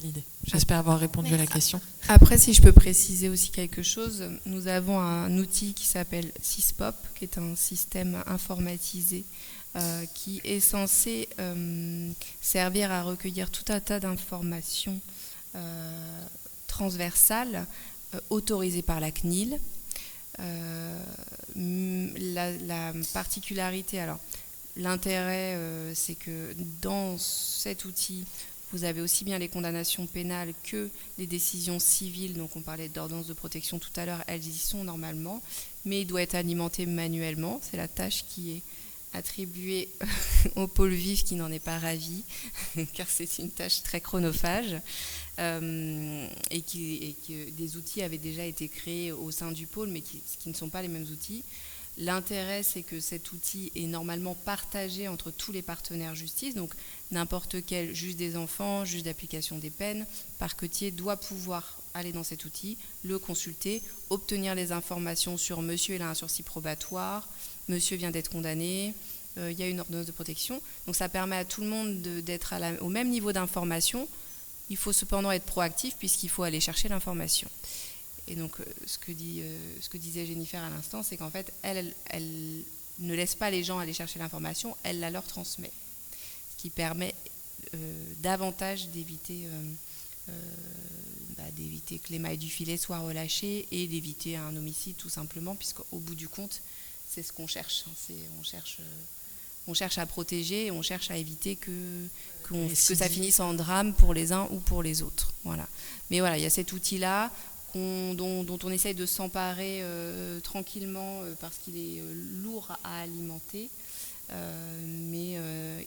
l'idée. J'espère avoir répondu à la question. Après, si je peux préciser aussi quelque chose, nous avons un outil qui s'appelle SysPop, qui est un système informatisé qui est censé servir à recueillir tout un tas d'informations transversales autorisées par la CNIL. La particularité, alors l'intérêt, c'est que dans cet outil, vous avez aussi bien les condamnations pénales que les décisions civiles. Donc on parlait d'ordonnance de protection tout à l'heure, elles y sont normalement, mais il doit être alimenté manuellement. C'est la tâche qui est attribué au pôle vif qui n'en est pas ravi, car c'est une tâche très chronophage, et que des outils avaient déjà été créés au sein du pôle, mais qui ne sont pas les mêmes outils. L'intérêt, c'est que cet outil est normalement partagé entre tous les partenaires justice, donc n'importe quel juge des enfants, juge d'application des peines, parquetier doit pouvoir aller dans cet outil, le consulter, obtenir les informations sur monsieur, il a un sursis probatoire, monsieur vient d'être condamné, il y a une ordonnance de protection. Donc ça permet à tout le monde d'être au même niveau d'information. Il faut cependant être proactif puisqu'il faut aller chercher l'information. Et donc ce que disait Jennifer à l'instant, c'est qu'en fait, elle ne laisse pas les gens aller chercher l'information, elle la leur transmet. Ce qui permet davantage d'éviter que les mailles du filet soient relâchées et d'éviter un homicide tout simplement, puisqu'au bout du compte, c'est ce qu'on cherche. On cherche à protéger, on cherche à éviter que ça finisse en drame pour les uns ou pour les autres. Voilà. Mais voilà, il y a cet outil-là dont on essaye de s'emparer tranquillement parce qu'il est lourd à alimenter, mais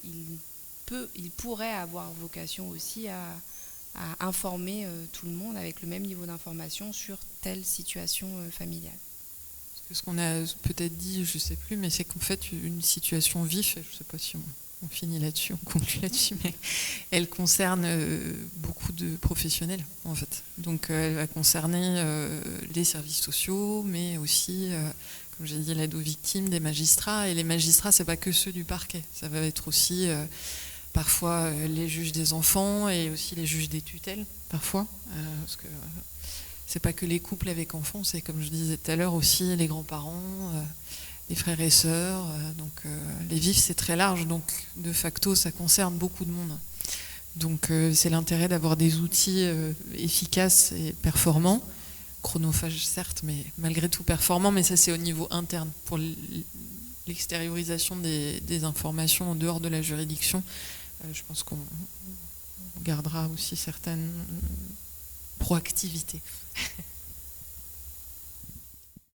il pourrait avoir vocation aussi à informer tout le monde avec le même niveau d'information sur telle situation familiale. Ce qu'on a peut-être dit, je ne sais plus, mais c'est qu'en fait, une situation vif, je ne sais pas si on finit là-dessus, on conclut là-dessus, mais elle concerne beaucoup de professionnels, en fait. Donc, elle va concerner les services sociaux, mais aussi, comme j'ai dit, l'aide aux victimes, des magistrats. Et les magistrats, ce n'est pas que ceux du parquet. Ça va être aussi parfois les juges des enfants et aussi les juges des tutelles, parfois. Parce que c'est pas que les couples avec enfants, c'est comme je disais tout à l'heure aussi les grands-parents, les frères et sœurs. Donc les vifs, c'est très large, donc de facto, ça concerne beaucoup de monde. Donc c'est l'intérêt d'avoir des outils efficaces et performants, chronophages certes, mais malgré tout performants, mais ça c'est au niveau interne. Pour l'extériorisation des informations en dehors de la juridiction, je pense qu'on gardera aussi certaines proactivité.